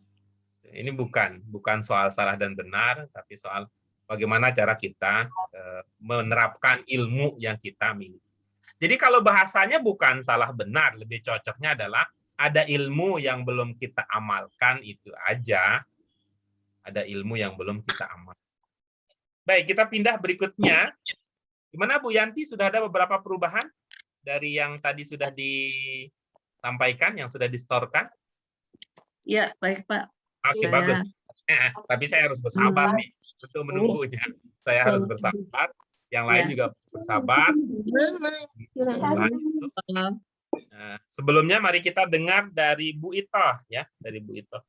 Ini bukan soal salah dan benar, tapi soal bagaimana cara kita menerapkan ilmu yang kita miliki. Jadi kalau bahasanya bukan salah benar, lebih cocoknya adalah ada ilmu yang belum kita amalkan, itu aja. Ada ilmu yang belum kita amalkan. Baik, kita pindah berikutnya. Gimana Bu Yanti, sudah ada beberapa perubahan dari yang tadi sudah disampaikan, yang sudah distorkan? Ya, baik Pak. Oke, bagus. Tapi saya harus bersabar nih untuk menunggunya. Saya harus bersabar. Yang lain juga bersabar. Sebelumnya mari kita dengar dari Bu Itoh ya, dari Bu Itoh.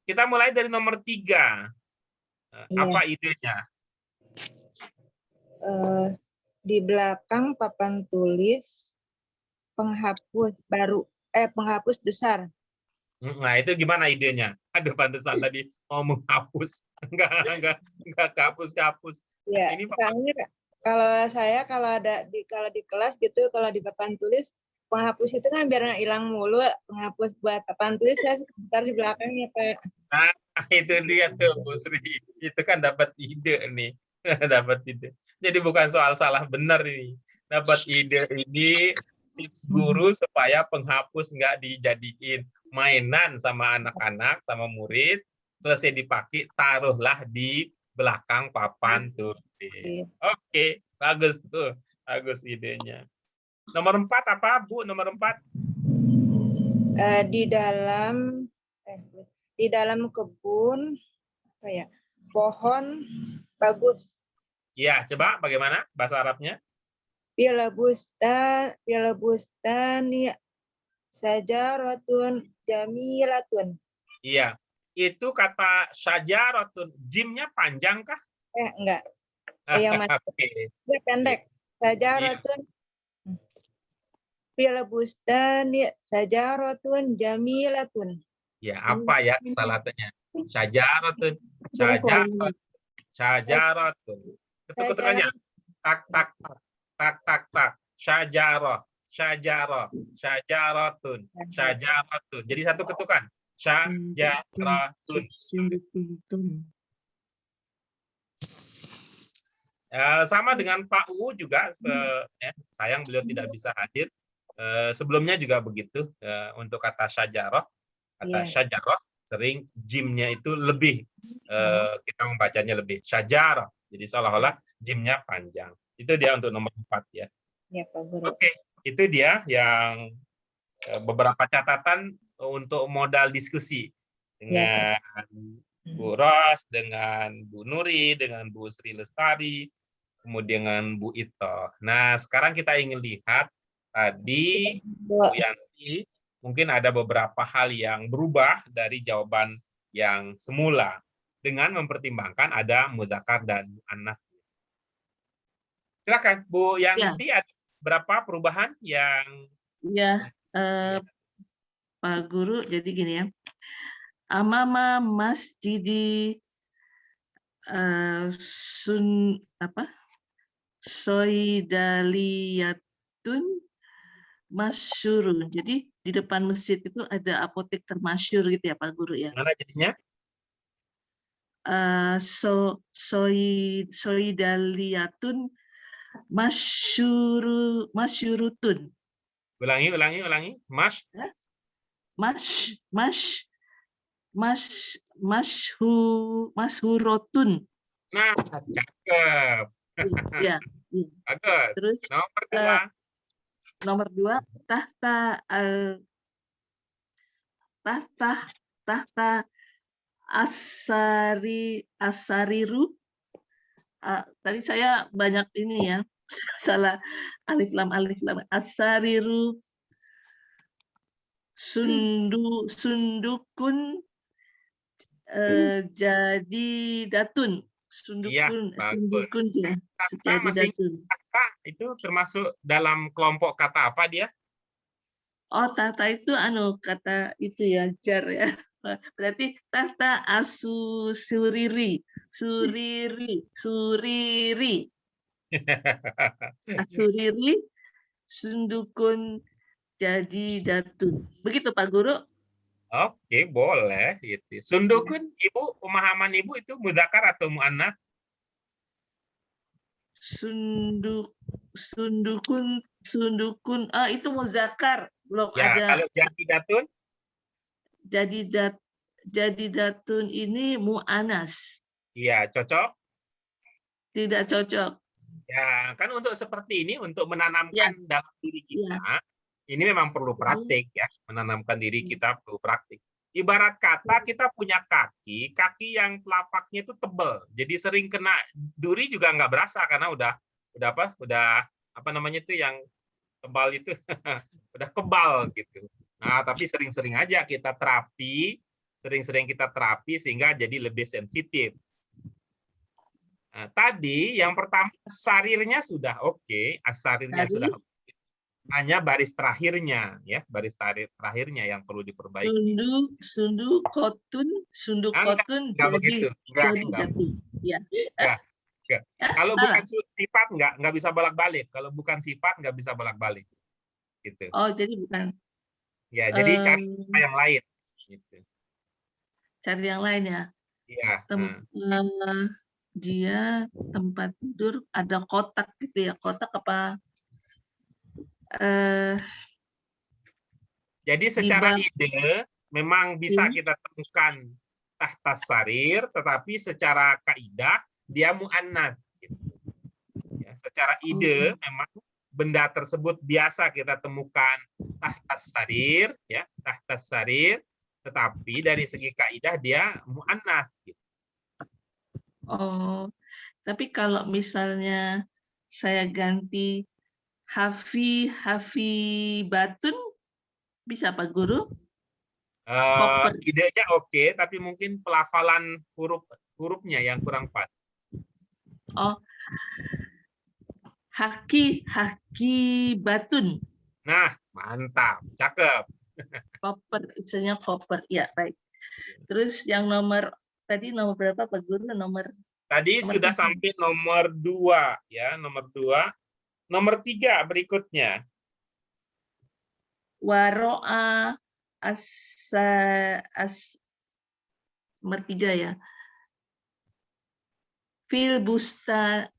Kita mulai dari nomor 3. Apa idenya? Di belakang papan tulis penghapus besar. Nah, itu gimana idenya? Aduh, pantesan tadi mau menghapus. Enggak kehapus-hapus. Ya, ini kalau di kelas gitu, kalau di papan tulis penghapus itu kan biar nggak hilang mulu. Penghapus buat papan tulis saya sebentar di belakangnya, Pak. Nah, itu dia tuh, Bu Sri. Itu kan dapat ide nih. Dapat ide. Jadi bukan soal salah benar ini. Dapat ide ini tips guru supaya penghapus nggak dijadiin mainan sama anak-anak, sama murid. Selesai dipakai, taruhlah di belakang papan tulis. Oke, bagus tuh. Bagus idenya. Nomor 4 apa, Bu? Nomor 4? Di dalam kebun pohon bagus. Ya, coba bagaimana bahasa Arabnya? Fil bustani sajaratun jamilatun. Iya. Itu kata syajaratun, jimnya panjang kah? Enggak. Yang mana? Dia pendek. Sajaratun. Fil bustani sajaratun jamilatun. Ya, apa ya salahnya? Syajaratun. Syajaratun. Ketuk-ketukannya. Tak tak tak tak tak tak. Syajarah, syajarah, syajaratun, syajaratun. Jadi satu ketukan. Syajaratun. Sama dengan Pak U juga, sayang beliau tidak bisa hadir. Sebelumnya juga begitu, untuk kata syajarah, syajarah sering jimnya itu lebih, kita membacanya lebih syajarah. Jadi seolah-olah jimnya panjang. Itu dia untuk nomor 4 ya. Ya, Pak Guru. Oke, itu dia yang beberapa catatan untuk modal diskusi dengan Bu Ros, dengan Bu Nuri, dengan Bu Sri Lestari, kemudian dengan Bu Ito. Nah, sekarang kita ingin lihat tadi Bu Yanti mungkin ada beberapa hal yang berubah dari jawaban yang semula dengan mempertimbangkan ada mudzakkar dan muannats. Silakan Bu Yanti, ada berapa perubahan yang Pak Guru, jadi gini ya. Amama masjidi soidaliyatun masyurun. Jadi di depan masjid itu ada apotek termasyur gitu ya Pak Guru ya. Mana jadinya? Soidaliyatun masyurutun. Ulangi. Mashurotun. Nah, cakep. Ya. Bagus. Terus nomor 2 tahta asariru. Tadi saya banyak ini ya, salah alif lam. Asariru sundukun jadi datun. Sundukun ya. Tahta masih tahta itu termasuk dalam kelompok kata apa dia? Oh, tahta itu kata itu ya, jar ya. Berarti tahta suriri. Asuriri sundukun jadi datun. Begitu Pak Guru? Oke, boleh. Gitu. Sundukun, Ibu, pemahaman Ibu itu mudzakkar atau muannats? Sundukun itu muzakkar, belum Ya, ada. kalau jadi datun? Jadi datun ini mu'anas. Iya, cocok? Tidak cocok. Ya, kan untuk seperti ini, untuk menanamkan dalam diri kita, ini memang perlu praktik ya. Menanamkan diri kita perlu praktik. Ibarat kata kita punya kaki yang telapaknya itu tebal. Jadi sering kena duri juga nggak berasa karena udah apa namanya itu yang tebal itu udah kebal gitu. Nah, tapi sering-sering aja kita terapi, sehingga jadi lebih sensitif. Nah, tadi yang pertama sarirnya sudah oke, asarirnya sudah oke. Hanya baris terakhirnya ya, baris terakhirnya yang perlu diperbaiki. Sundukotun enggak begitu. Enggak. Ya. Kalau bukan sifat enggak bisa bolak-balik. Kalau bukan sifat enggak bisa bolak-balik. Gitu. Oh, jadi bukan. Ya, jadi cari yang lain gitu. Cari yang lain ya. Iya. Dia tempat tidur ada kotak gitu ya. Kotak apa? Jadi secara ide memang bisa kita temukan tahta sarir, tetapi secara kaidah dia muannats. Gitu. Ya, secara ide memang benda tersebut biasa kita temukan tahta sarir, ya tahta sarir, tetapi dari segi kaidah dia muannats. Gitu. Oh, tapi kalau misalnya saya ganti Hafibatun bisa Pak Guru? Idenya oke, tapi mungkin pelafalan hurufnya yang kurang pas. Oh, Hakibatun. Nah, mantap, cakep. Koper, misalnya koper, ya baik. Terus yang nomor berapa Pak Guru? Nomor Tadi Nomor sudah 3. sampai nomor 2 ya, nomor 2. Nomor 3 berikutnya. Waro'a nomor 3 ya. Fil busta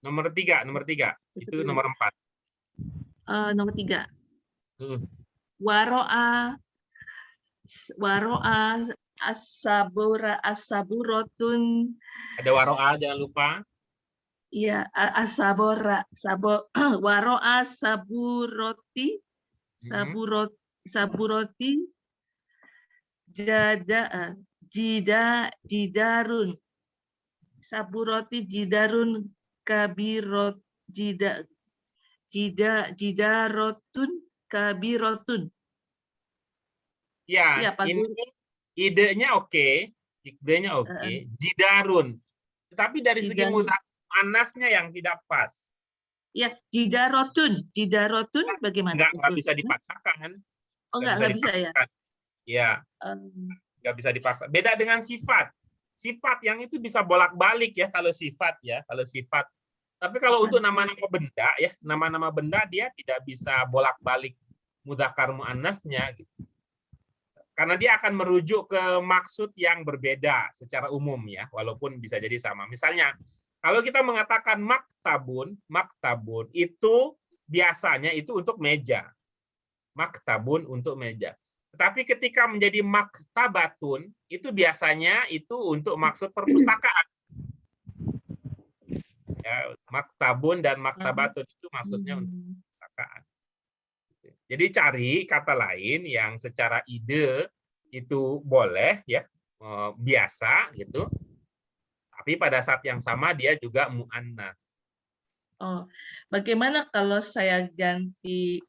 Nomor 3, nomor 3. Itu nomor 4. nomor 3. Hmm. Waro'a asaburotun. Ada waro'a, jangan lupa. Iya, waro'a saburoti jidarun saburoti jidarun kabirot jidarotun kabirotun. Ya, Ya, Pak ini Guru. idenya oke. Idenya oke. Jidarun. Tetapi dari segi Jidarun. muannasnya yang tidak pas. Ya, jidarotun bagaimana? Nggak bisa dipaksakan. Oh, nggak bisa ya? dipaksakan. Ya, nggak bisa dipaksa. Beda dengan sifat. Sifat yang itu bisa bolak-balik ya kalau sifat ya, kalau sifat. Tapi kalau untuk nama-nama benda ya, nama-nama benda dia tidak bisa bolak-balik mudzakkar muannasnya gitu. Karena dia akan merujuk ke maksud yang berbeda secara umum ya, walaupun bisa jadi sama. Misalnya, kalau kita mengatakan maktabun itu biasanya itu untuk meja. Maktabun untuk meja. Tetapi ketika menjadi maktabatun, itu biasanya itu untuk maksud perpustakaan. Ya, maktabun dan maktabatun itu maksudnya untuk perpustakaan. Jadi cari kata lain yang secara ide itu boleh ya, biasa gitu. Tapi pada saat yang sama dia juga mu'annas. Oh, bagaimana kalau saya ganti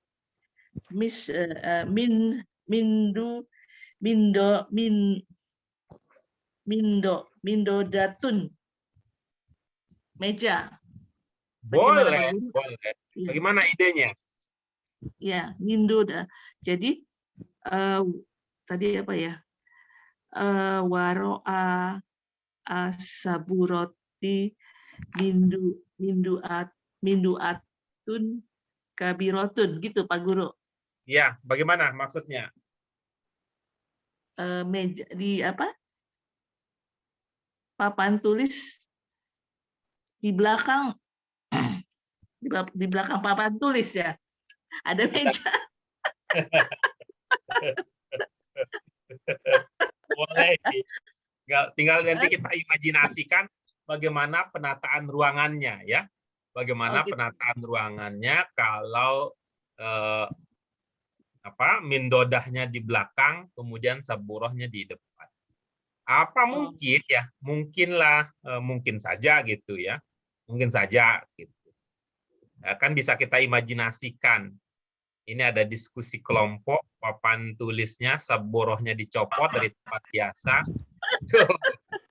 mindodatun meja. Bagaimana, Pak Boleh, Guru? boleh. Ya. Bagaimana idenya? Ya, mindoda. Jadi tadi apa ya? Waro'a asaburoti minduatun kabirotun gitu, Pak Guru. Ya, bagaimana maksudnya? Meja di apa? Papan tulis di belakang di belakang papan tulis ya. Ada meja. Boleh. Tinggal nanti kita imajinasikan bagaimana penataan ruangannya ya. Bagaimana gitu. penataan ruangannya kalau mindodahnya di belakang, kemudian saburohnya di depan. Apa mungkin ya? Mungkinlah, mungkin saja gitu ya. Mungkin saja gitu. Ya, kan bisa kita imajinasikan. Ini ada diskusi kelompok, papan tulisnya, saburohnya dicopot dari tempat biasa.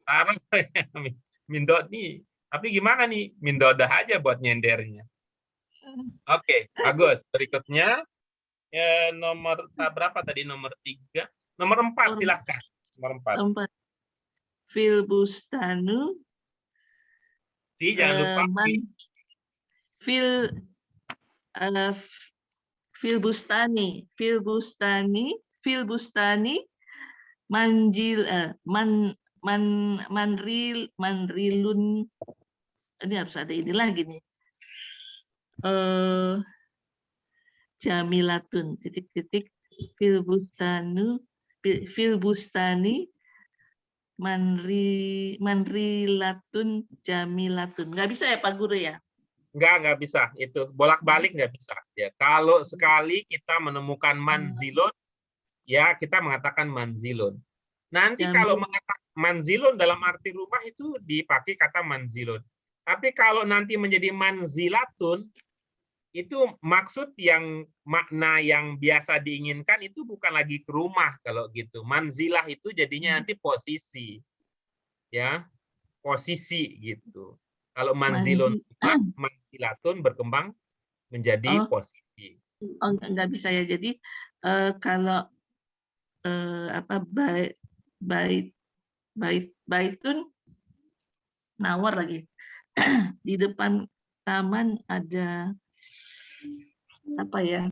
Taruh mindod nih. Tapi gimana nih? Mindodah aja buat nyendernya. Oke, Agus. Berikutnya nomor berapa tadi? Nomor 3. Nomor 4 silahkan. Nomor 4. Filbustanu. Jangan lupa. Filbustani manrilun. Ini harus ada ini lagi nih. Jamilatun titik-titik filbustani manrilatun jamilatun. Nggak bisa ya Pak Guru ya? Nggak bisa. Itu bolak-balik nggak bisa. Ya, kalau sekali kita menemukan manzilun, ya kita mengatakan manzilun. Nanti kalau mengatakan manzilun dalam arti rumah itu dipakai kata manzilun. Tapi kalau nanti menjadi manzilatun, itu maksud yang makna yang biasa diinginkan itu bukan lagi ke rumah kalau gitu. Manzilah itu jadinya nanti posisi. Ya. Posisi gitu. Kalau manzilun manzilatun berkembang menjadi posisi. Oh, nggak bisa ya. Jadi kalau baitun nawar lagi. Di depan taman ada apa ya?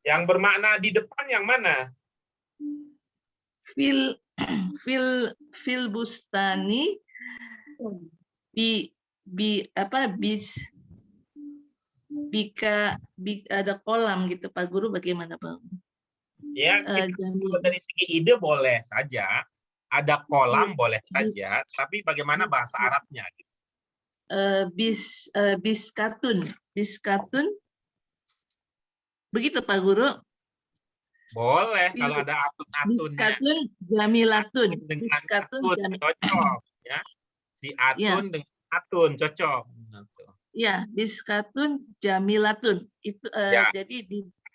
Yang bermakna di depan yang mana? Fil bustani apa ada kolam gitu Pak Guru, bagaimana Bang? Ya, kalau dari segi ide boleh saja, ada kolam boleh saja, tapi bagaimana bahasa Arabnya? Biskatun, begitu Pak Guru? Boleh, kalau ada atun-atunnya. Biskatun jamilatun. Dengan Biskatun atun cocok, ya. Si atun dengan atun cocok. Ya, biskatun jamilatun. Itu Ya. jadi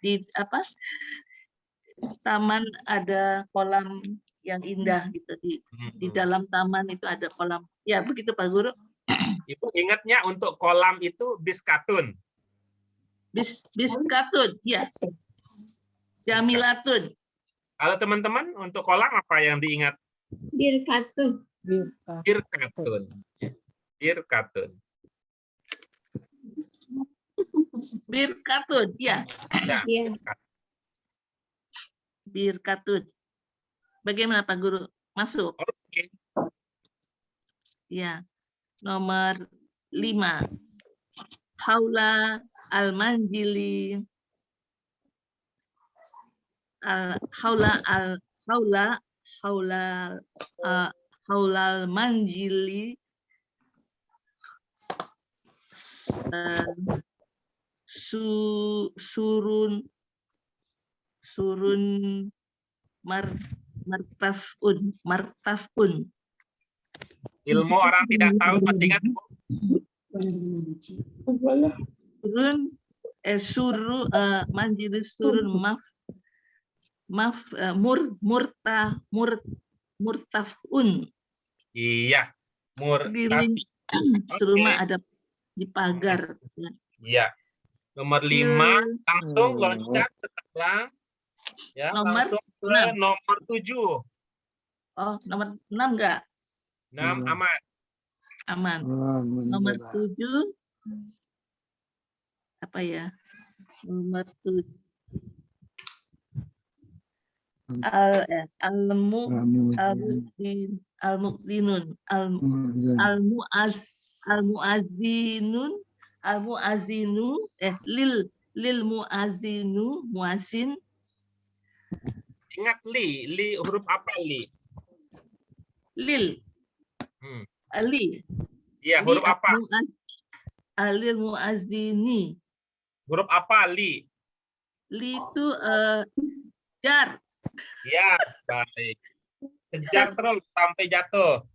di apa? Taman ada kolam yang indah gitu di dalam taman itu ada kolam. Ya, begitu Pak Guru. Ibu ingatnya untuk kolam itu biskatun. Biskatun, ya. Jamilatun. Kalau teman-teman untuk kolam apa yang diingat? Birkatun. Birkatun. Birkatun. Birkatun, ya. Iya. Birkatun. Bagaimana Pak Guru? Masuk? Oke. Ya. Nomor 5. Haula al-manjili. Haula al-manjili. Surun martafun. Ilmu orang tidak tahu, masih ingat Bu? Surun manjili surun murtafun. Iya, Keliling rumah ada di pagar. Iya. Nomor 5 langsung loncat sekarang. Ya, langsung ke nomor 7. Oh, nomor 6 enggak? 6 aman. Aman. Nomor 7 apa ya? Nomor 7 lil muazinu muazin. Ingat li huruf apa li? Lil. Ali. Iya, huruf apa? Lil muazini. Huruf apa li? Li itu jar. Ya, baik. Kejar terus sampai jatuh.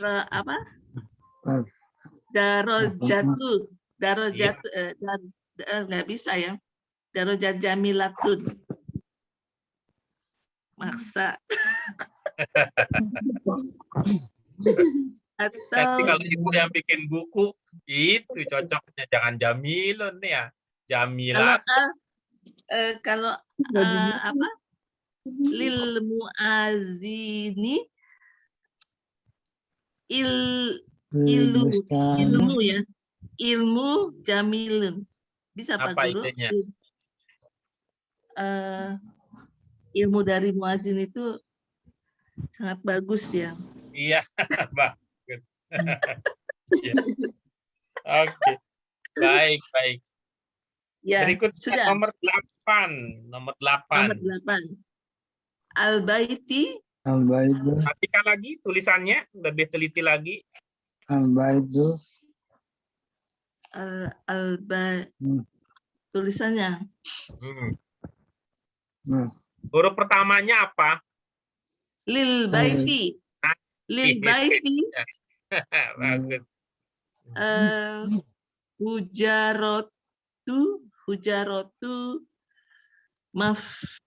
Apa? Darojatu nggak bisa ya. Darojat jamilatun. Maksa. Atau nanti kalau ibu yang bikin buku itu cocoknya jangan Jamilun ya, Jamilat. Kalau apa? Lil muazini ilmu ya, ilmu jamilun. Bisa Pak Apa Guru? idenya? Ilmu dari muazin itu sangat bagus ya. Iya, bagus. Ya. Oke, baik. Ya, berikutnya sudah. nomor 8. Nomor 8. Al-Baiti. Perhatikan lagi tulisannya, lebih teliti lagi. Al-Baitu. Tulisannya. Huruf pertamanya apa? Lil baiti. Lil baiti. Bagus. Hujarotu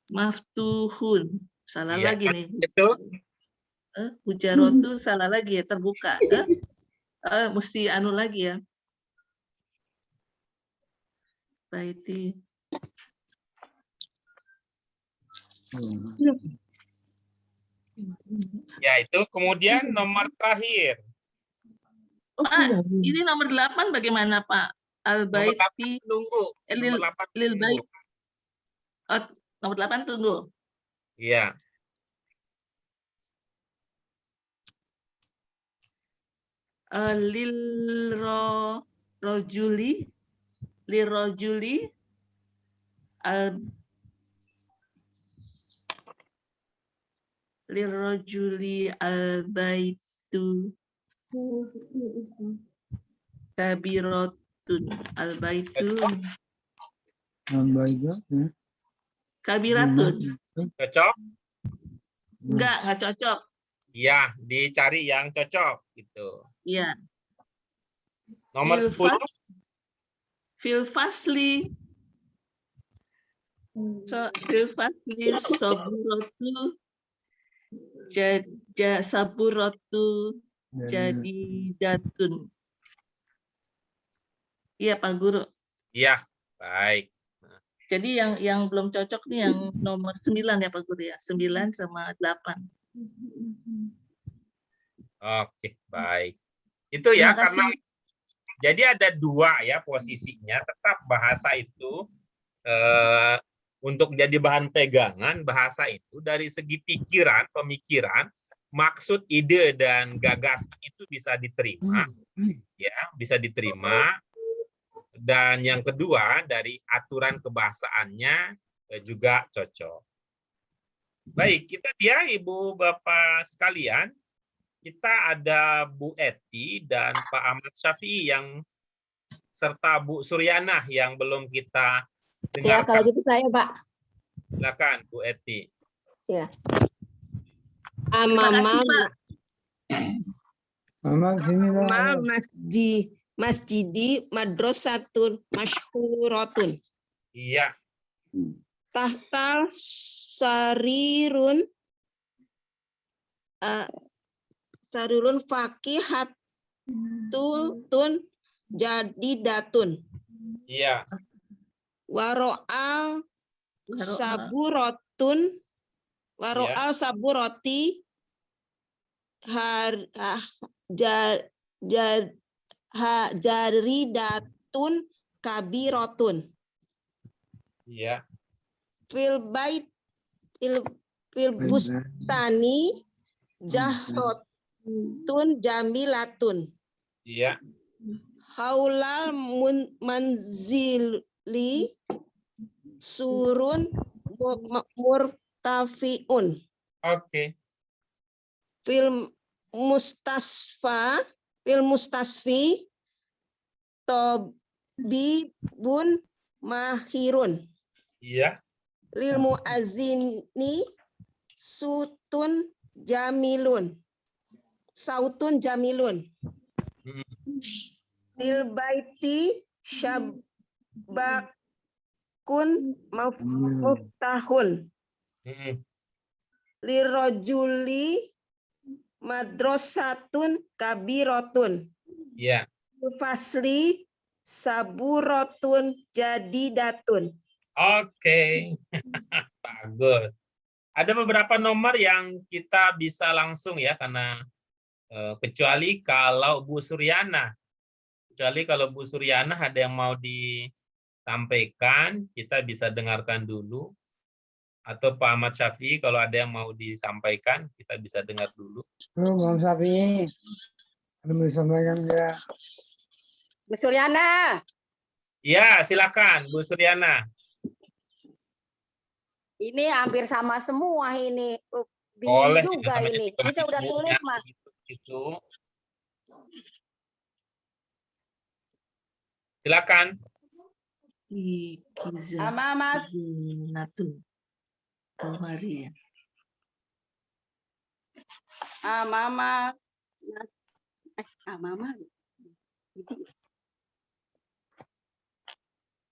maftuhun. Salah Ya, lagi nih. Itu. Hujarotu salah lagi ya, terbuka. Mesti anu lagi ya. Baiti. Ya, itu kemudian nomor terakhir. Pak, ini nomor 8 bagaimana Pak? Nomor 8 Al-Baiti tunggu. Nomor 8 lil tunggu. bait. Oh, nomor 8 tunggu. Iya. Lil rojuli al lirrojuli al-baitu kabiratun. Al-baitu kabiratun. Cocok? Enggak cocok. Iya, dicari yang cocok gitu. Iya. Nomor 10. Fil fasli saburatu saburatu jadi datun. Iya Pak Guru. Iya, baik. Jadi yang belum cocok nih yang nomor 9 ya Pak Guru ya. 9 sama 8. Oke, baik. Itu ya, Terima kasih. karena jadi ada 2 ya posisinya. Tetap bahasa itu untuk jadi bahan pegangan, bahasa itu dari segi pikiran, pemikiran, maksud, ide, dan gagasan itu bisa diterima. Ya, bisa diterima. Dan yang kedua, dari aturan kebahasaannya juga cocok. Baik, kita dia Ibu Bapak sekalian, kita ada Bu Eti dan Pak Ahmad Syafi'i yang serta Bu Suryana yang belum kita dengarkan. Ya, kalau gitu saya, Pak. Silakan Bu Eti. Ya. Terima kasih, Pak. Amal sini lah. Amal masjidi madrasatun masyhuratun. Iya. Tahtal sarirun sarirun faqihatun jadi datun. Iya. Waro'al saburotun waro'al saburoti jaridatun kabirotun. Iya. Fil bustani jahrotun jamilatun. Iya. Haulal manzili surun murtafiun. Oke. Fil mustasfi tobibun mahirun. Iya. Lil muazzini sautun jamilun. Lil baiti syabakun muftahun. Lil rojuli madrasatun kabirotun. Iya. Fasli saburotun jadidatun. Oke. Bagus. Ada beberapa nomor yang kita bisa langsung ya, karena kecuali kalau Bu Suryana. Kecuali kalau Bu Suryana ada yang mau disampaikan, kita bisa dengarkan dulu. Atau Pak Ahmad Syafi'i kalau ada yang mau disampaikan, kita bisa dengar dulu. Pak Syafi'i. Ada mau disampaikan ya. Bu Suryana. Ya, silakan Bu Suryana. Ini hampir sama semua ini. Boleh Juga ini. Ini saya udah tulis, Mas. Itu. Silakan. Mas. Natu. Maria. Mama.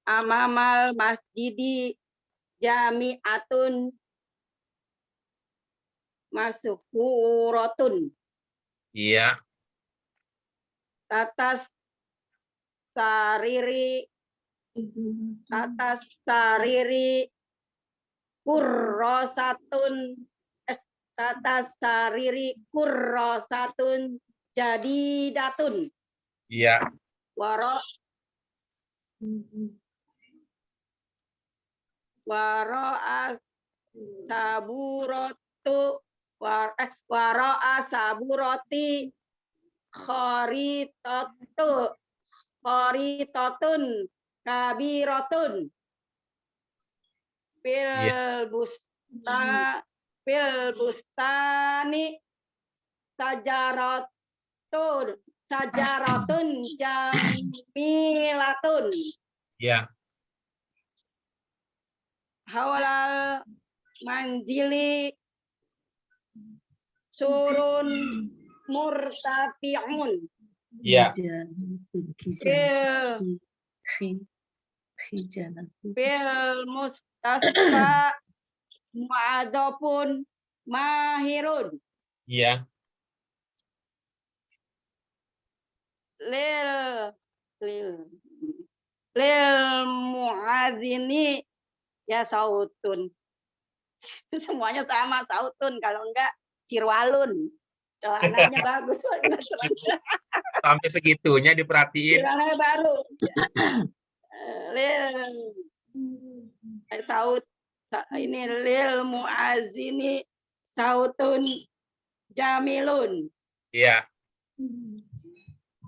Amamal masjidi jami'atun mashuratun. Iya. Tatas sariri kurrosatun tata sariri kurrosatun jadidatun Iya. waro asaburotu waro asaburoti khoritotun kabirotun Iya. fil bustani sajaratun jamilatun Iya. haulal manjili surun murtafi'un Iya. fil mustasfa ma'adopun mahirun Iya. lil lil muadzini ya sautun. Semuanya sama sautun, kalau enggak sirwalun. Celananya bagus. Sampai segitunya diperhatiin. Celananya baru. Lil saut ini lil muadzini sautun jamilun. Iya.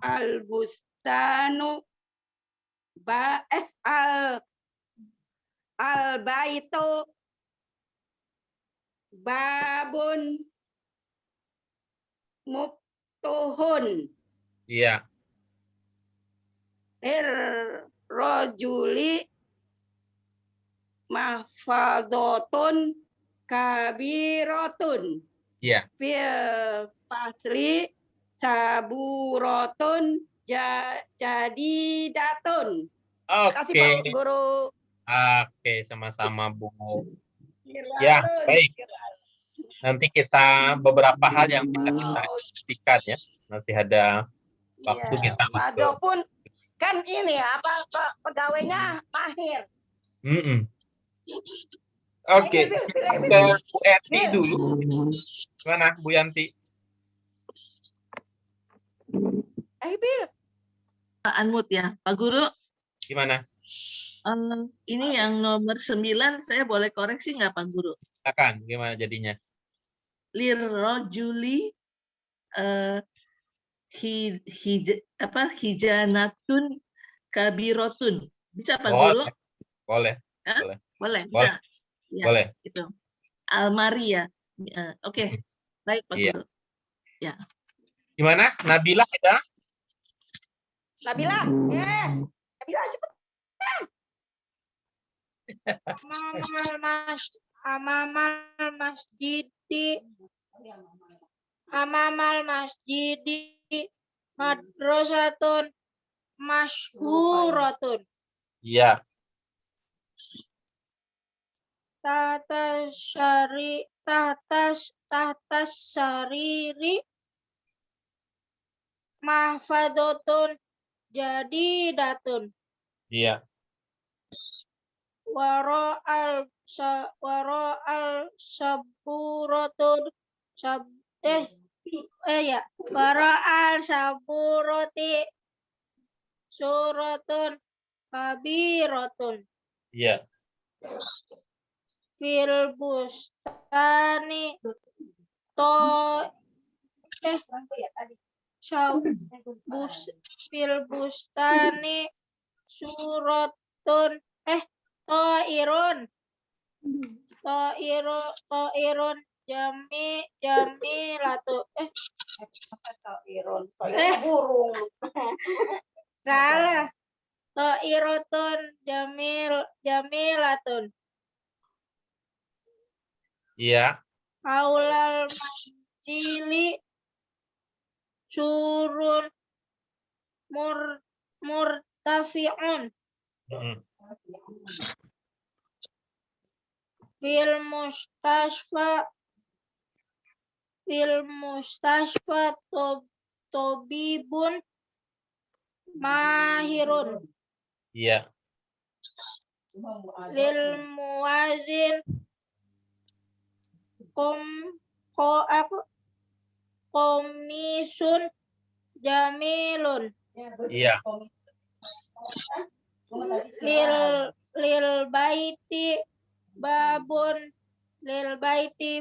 Al bustanu al baitu babun muftuhun Iya. rojuli mahfadotun kabirotun Iya. fil pasri saburotun jadidatun. Kasih Oke. Pak Guru. Oke, sama-sama Bu. Ya, baik. Nanti kita beberapa hal yang bisa kita diskusikan ya. Masih ada waktu kita untuk. Walaupun kan ini pegawainya mahir. Oke, kita ke Bu Yanti dulu. Gimana Bu Yanti? Bil. Unmute ya, Pak Guru. Gimana? Ini yang nomor 9 saya boleh koreksi nggak Pak Guru? Silakan, gimana jadinya? Lirrojuli hijanatun kabirotun. Bisa Pak Guru? Boleh. Boleh. Boleh. Bisa. Ya, Boleh. Itu. Almari ya. Oke. Baik Pak Iya. Guru. Ya. Gimana? Nabila ada? Nabila, Nabila cepet. Amamal masjidi madrasatun masyhuratun. Iya. tahtas sariri mahfadotun jadidatun. Iya. Waro al saburatun waro al saburoti suratun kabirotun. Iya. Fil bustani fil bustani suratun toirun jamilatu burung salah toirotun jamilatun. Iya. Haulal manjili surun murtafi'un fil mustasfa tobibun mahirun. Iya. Lil muwazin komisun jamilun. Iya. Lil baiti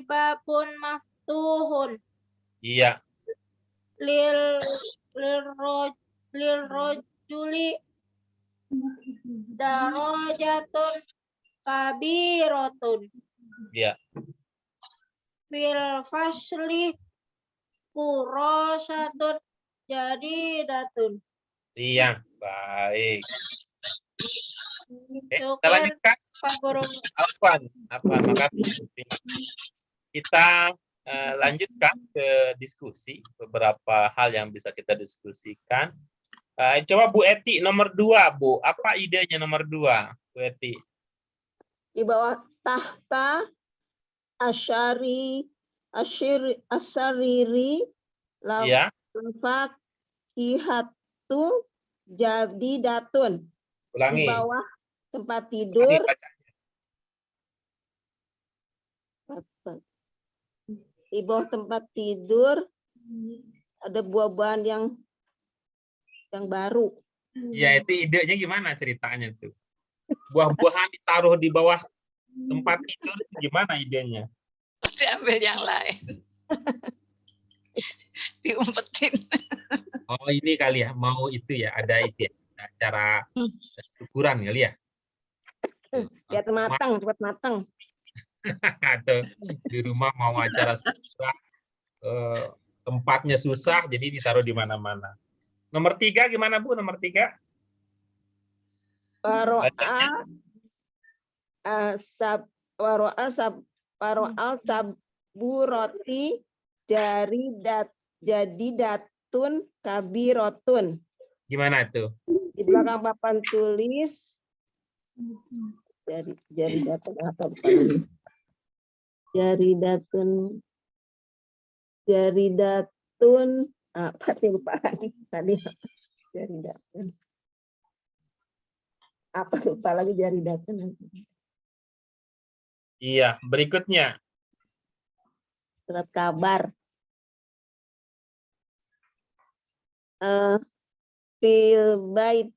babun maftuhun. Iya. Lil rojuli darajatun kabiratun. Iya. Fil fasli furosatun jadidatun. Iya, baik. Kita Syukur lanjutkan. Pak Guru. Afwan, makasih. Kita lanjutkan ke diskusi, beberapa hal yang bisa kita diskusikan. Coba Bu Eti nomor 2, Bu. Apa idenya nomor 2, Bu Eti? Di bawah tahta asariri Ya. fakihatu jadidatun. Ulangi. Di bawah tempat tidur. Di bawah tempat tidur ada buah-buahan yang baru. Ya, itu idenya gimana ceritanya tuh? Buah-buahan ditaruh di bawah tempat tidur itu gimana idenya? Diambil yang lain. Diumpetin. Oh, ini kali ya, mau itu ya, ada itu ya, cara ukuran kali ya. Biar matang, cepat matang. Atau di rumah mau acara susah, tempatnya susah, jadi ditaruh di mana-mana. Nomor 3 gimana Bu? Nomor 3? Waro'al saburoti jadidatun kabirotun. Gimana tuh? Di belakang papan tulis jadidatun apa bukan? Jaridatun apa sih lupa lagi tadi jaridatun apa lupa lagi jaridatun. Iya, berikutnya Surat kabar fil bait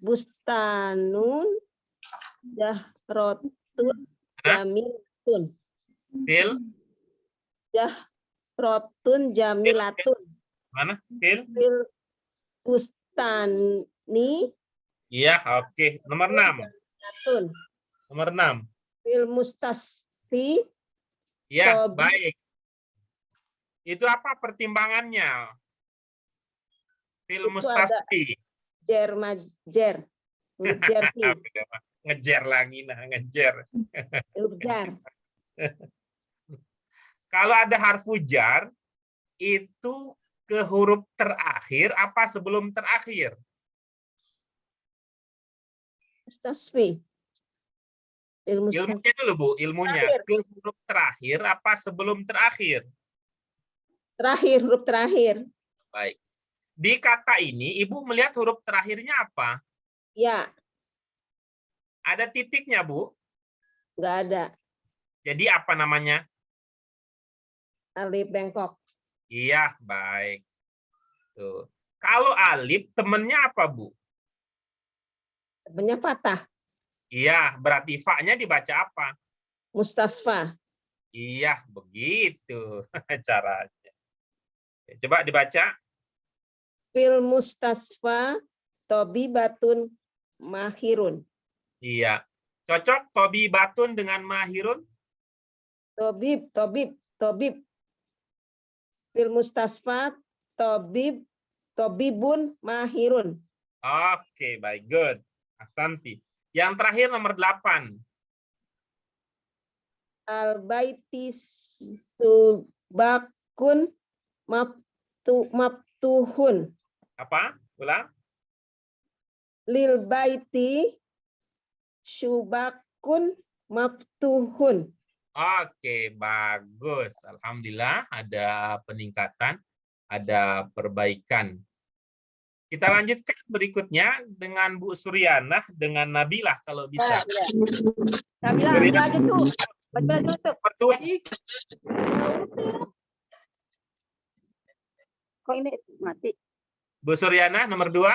bustanun jahrotun jamilatun. Fil Jahrotun jamilatun. mana? Fil bustani. Iya, oke. Nomor 6. Jamilatun. Nomor 6. Fil mustasfi. Ya, baik. Itu apa pertimbangannya? Fil mustasfi. Jer. Ngejer lagi, ngejer. Jar. Kalau ada harfu jar, itu ke huruf terakhir apa sebelum terakhir? Mustasfi. Ilmunya dulu Bu, ilmunya. Ke huruf terakhir apa sebelum terakhir? Terakhir, huruf terakhir. Baik. Di kata ini, Ibu melihat huruf terakhirnya apa? Ya. Ada titiknya, Bu? Nggak ada. Jadi apa namanya? Alif bengkok. Iya, baik. Tuh. Kalau alif, temennya apa, Bu? Temennya patah. Iya, berarti fa-nya dibaca apa? Mustasfa. Iya, begitu caranya. Coba dibaca. Fil mustasfa tobibatun mahirun. Iya. Cocok tobibatun dengan mahirun? Tobib. Fil mustasfa tobibun mahirun. Oke, baik, good. Ahsanti. Yang terakhir nomor 8. Al-baiti subakun maftuhun. Apa? Ulang. Lil baiti subakun maftuhun. Oke, bagus. Alhamdulillah ada peningkatan, ada perbaikan. Kita lanjutkan berikutnya dengan Bu Suryanah, dengan Nabilah kalau bisa. Nabilah aja tuh. tutup. Nomor 2. Kok ini mati? Bu Suryana nomor 2.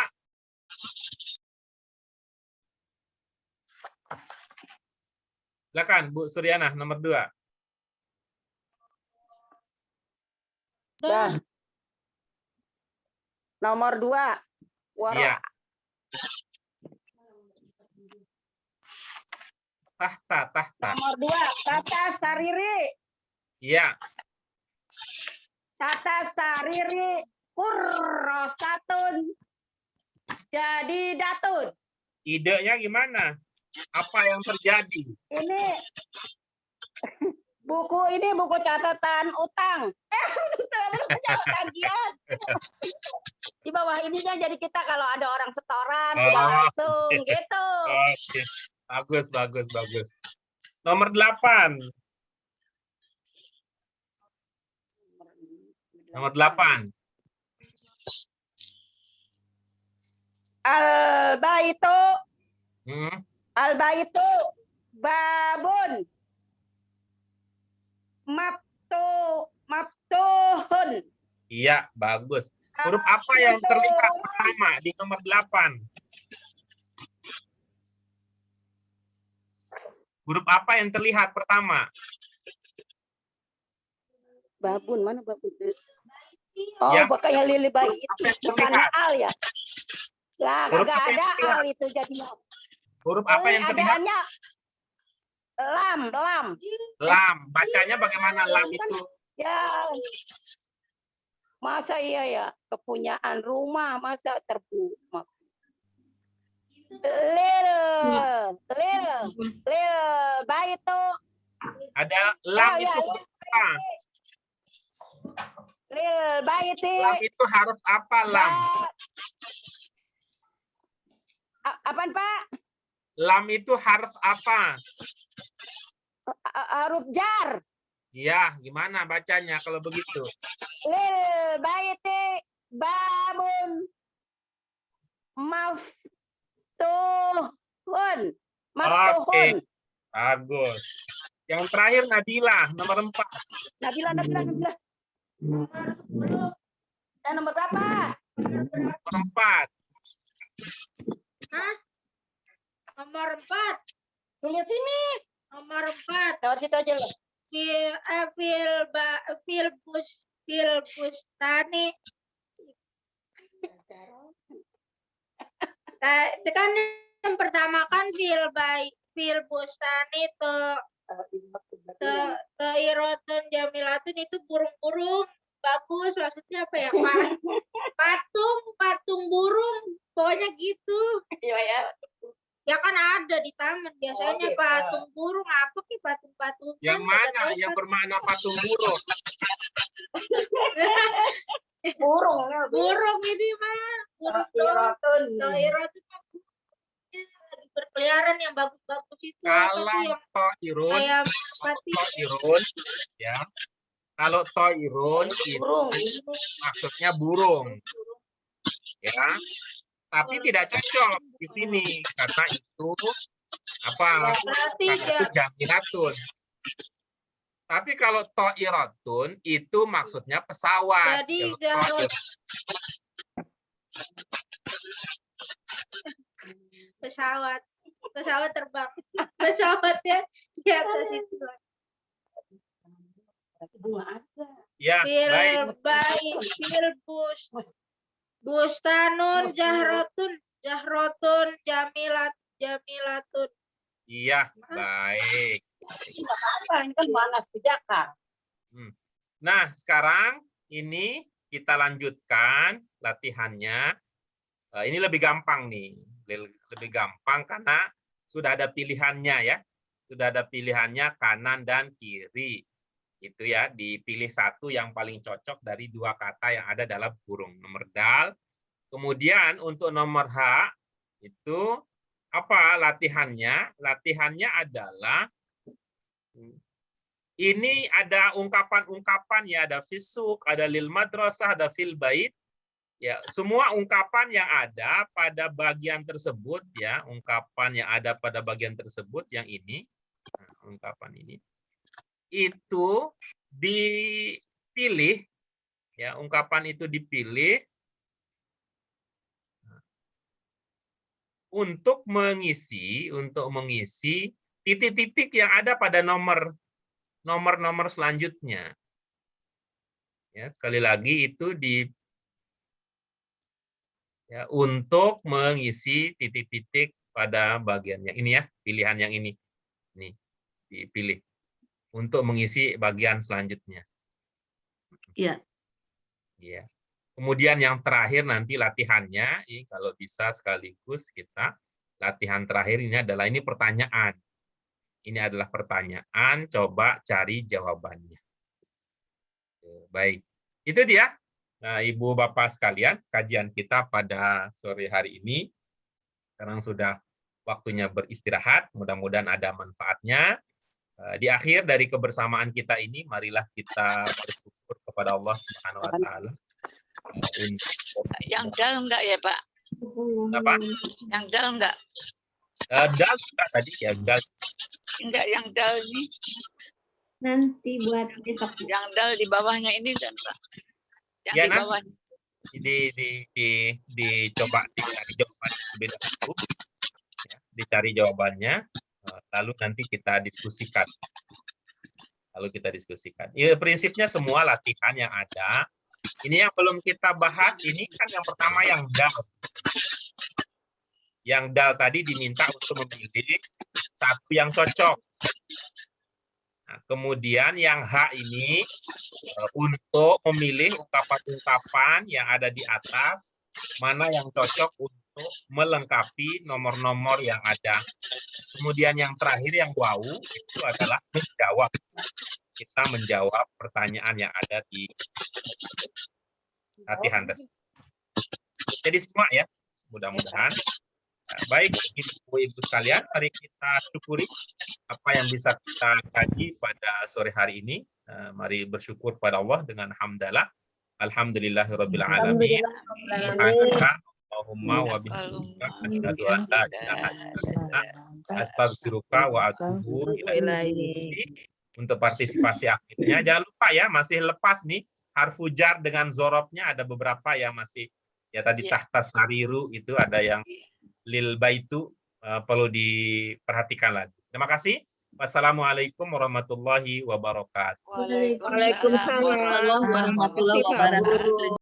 Silakan Bu Suryana nomor 2. Dah. Nomor 2. Wara. Iya. Tahta. Nomor 2. Tata Sariri. Iya. Tata Sariri. Kurrosatun. Jadi datun. Idenya gimana? Apa yang terjadi? Ini buku catatan utang. Tagihan. Di bawah ininya jadi kita kalau ada orang setoran langsung gitu. Oke. Bagus. Nomor 8. Nomor 8. Al-baitu babun maftuhun. Iya, bagus. Huruf apa yang terlihat pertama di nomor 8? Huruf apa yang terlihat pertama? Babun, mana babun? Oh, Ya. pakainya lili bayi itu. Apa yang Bukan terlihat? al ya? Ya, Huruf kagak apa yang ada terlihat? al itu jadinya. Huruf apa yang terlihat? Adanya lam. Lam. Bacanya bagaimana lam itu? Ya. Masa iya ya? Kepunyaan rumah, masa terbuka. Lil baitu. Ada lam Ya, itu ya, huruf apa? Lil baiti. Lam itu harus apa lam? Apaan, Pak? Lam itu harus apa? Huruf jar. Iya, gimana bacanya kalau begitu? Lil baiti babun maftuhun. Oke, bagus. Yang terakhir Nabila, nomor 4. Nabila. Nomor berapa? Nomor 4. Nomor 4. Tunggu sini. Nomor 4. Lewat situ aja loh. Fil bustani. Itu kan yang pertama kan fil bustani irotun jamilatun itu burung-burung bagus, maksudnya apa ya, Pak? patung burung, pokoknya gitu. Iya ya. Ya kan ada di taman biasanya gitu. patung burung, apa sih patung-patung? Yang mana yang bermakna patung burung? Burung ini mah, burung Irotun. irotun lagi berkeliaran yang bagus-bagus itu. Kalau Apa sih yang toirun, kayak mati? ya. Kalau toirun itu Burung. maksudnya burung, ya. Tapi tidak cocok di sini karena itu apa? Berarti Karena itu jamilatun. Tapi kalau toiratun itu maksudnya pesawat. Jadi Kalau pesawat terbang, pesawatnya di atas itu. ya, baik. Fil bustanun jahrotun jamilatun. Iya, baik. Ini kan panas pijakan. Nah, sekarang ini kita lanjutkan latihannya. Ini lebih gampang nih. Lebih gampang karena sudah ada pilihannya ya. Sudah ada pilihannya kanan dan kiri. Itu ya, dipilih satu yang paling cocok dari dua kata yang ada dalam burung. Nomor dal. Kemudian untuk nomor H itu apa latihannya? Latihannya adalah ini ada ungkapan-ungkapan ya, ada fisuk, ada lil madrasah, ada fil bait. Ya, semua ungkapan yang ada pada bagian tersebut ya, ungkapan yang ada pada bagian tersebut yang ini. Nah, ungkapan ini itu dipilih, ya, ungkapan itu dipilih untuk mengisi titik-titik yang ada pada nomor selanjutnya. Ya, sekali lagi itu untuk mengisi titik-titik pada bagiannya ini, ya, pilihan yang ini dipilih untuk mengisi bagian selanjutnya. Iya. Ya. Kemudian yang terakhir nanti latihannya, kalau bisa sekaligus kita latihan terakhir ini adalah pertanyaan. Ini adalah pertanyaan, coba cari jawabannya. Baik, itu dia. Nah, Ibu Bapak sekalian, kajian kita pada sore hari ini. Sekarang sudah waktunya beristirahat, mudah-mudahan ada manfaatnya. Di akhir dari kebersamaan kita ini, marilah kita bersyukur kepada Allah Subhanahu wa Ta'ala. Yang dal enggak ya, Pak? Apa? Yang dal enggak? Dal enggak tadi ya, dal. Enggak, yang dal ini. Nanti buat besok. Yang dal di bawahnya ini dan Pak. Yang Ya, di bawah. Dicoba dicari jawaban terlebih dahulu. Ya, dicari jawabannya, lalu nanti kita diskusikan. Ya, prinsipnya semua latihan yang ada. Ini yang belum kita bahas, ini kan yang pertama yang dal. Yang dal tadi diminta untuk memilih satu yang cocok. Nah, kemudian yang H ini untuk memilih ungkapan-ungkapan yang ada di atas, mana yang cocok untuk melengkapi nomor-nomor yang ada. Kemudian yang terakhir yang waw itu adalah menjawab. Kita menjawab pertanyaan yang ada di latihan tersebut. Jadi semua ya, mudah-mudahan. Nah, baik ibu-ibu sekalian, mari kita syukuri apa yang bisa kita kaji pada sore hari ini. Mari bersyukur pada Allah dengan hamdalah. Alhamdulillahirabbil alamin. Allahumma wa bihamdika asyhadu an la ilaha illa anta astaghfiruka wa atubu ilaik. Untuk partisipasi akhirnya jangan lupa ya, masih lepas nih harfu jar dengan zorobnya, ada beberapa yang masih ya tadi tahta sariru itu ada yang lil baitu, perlu diperhatikan lagi. Terima kasih. Wassalamualaikum warahmatullahi wabarakatuh. Waalaikumsalam warahmatullahi wabarakatuh. Warahmatullahi wabarakatuh.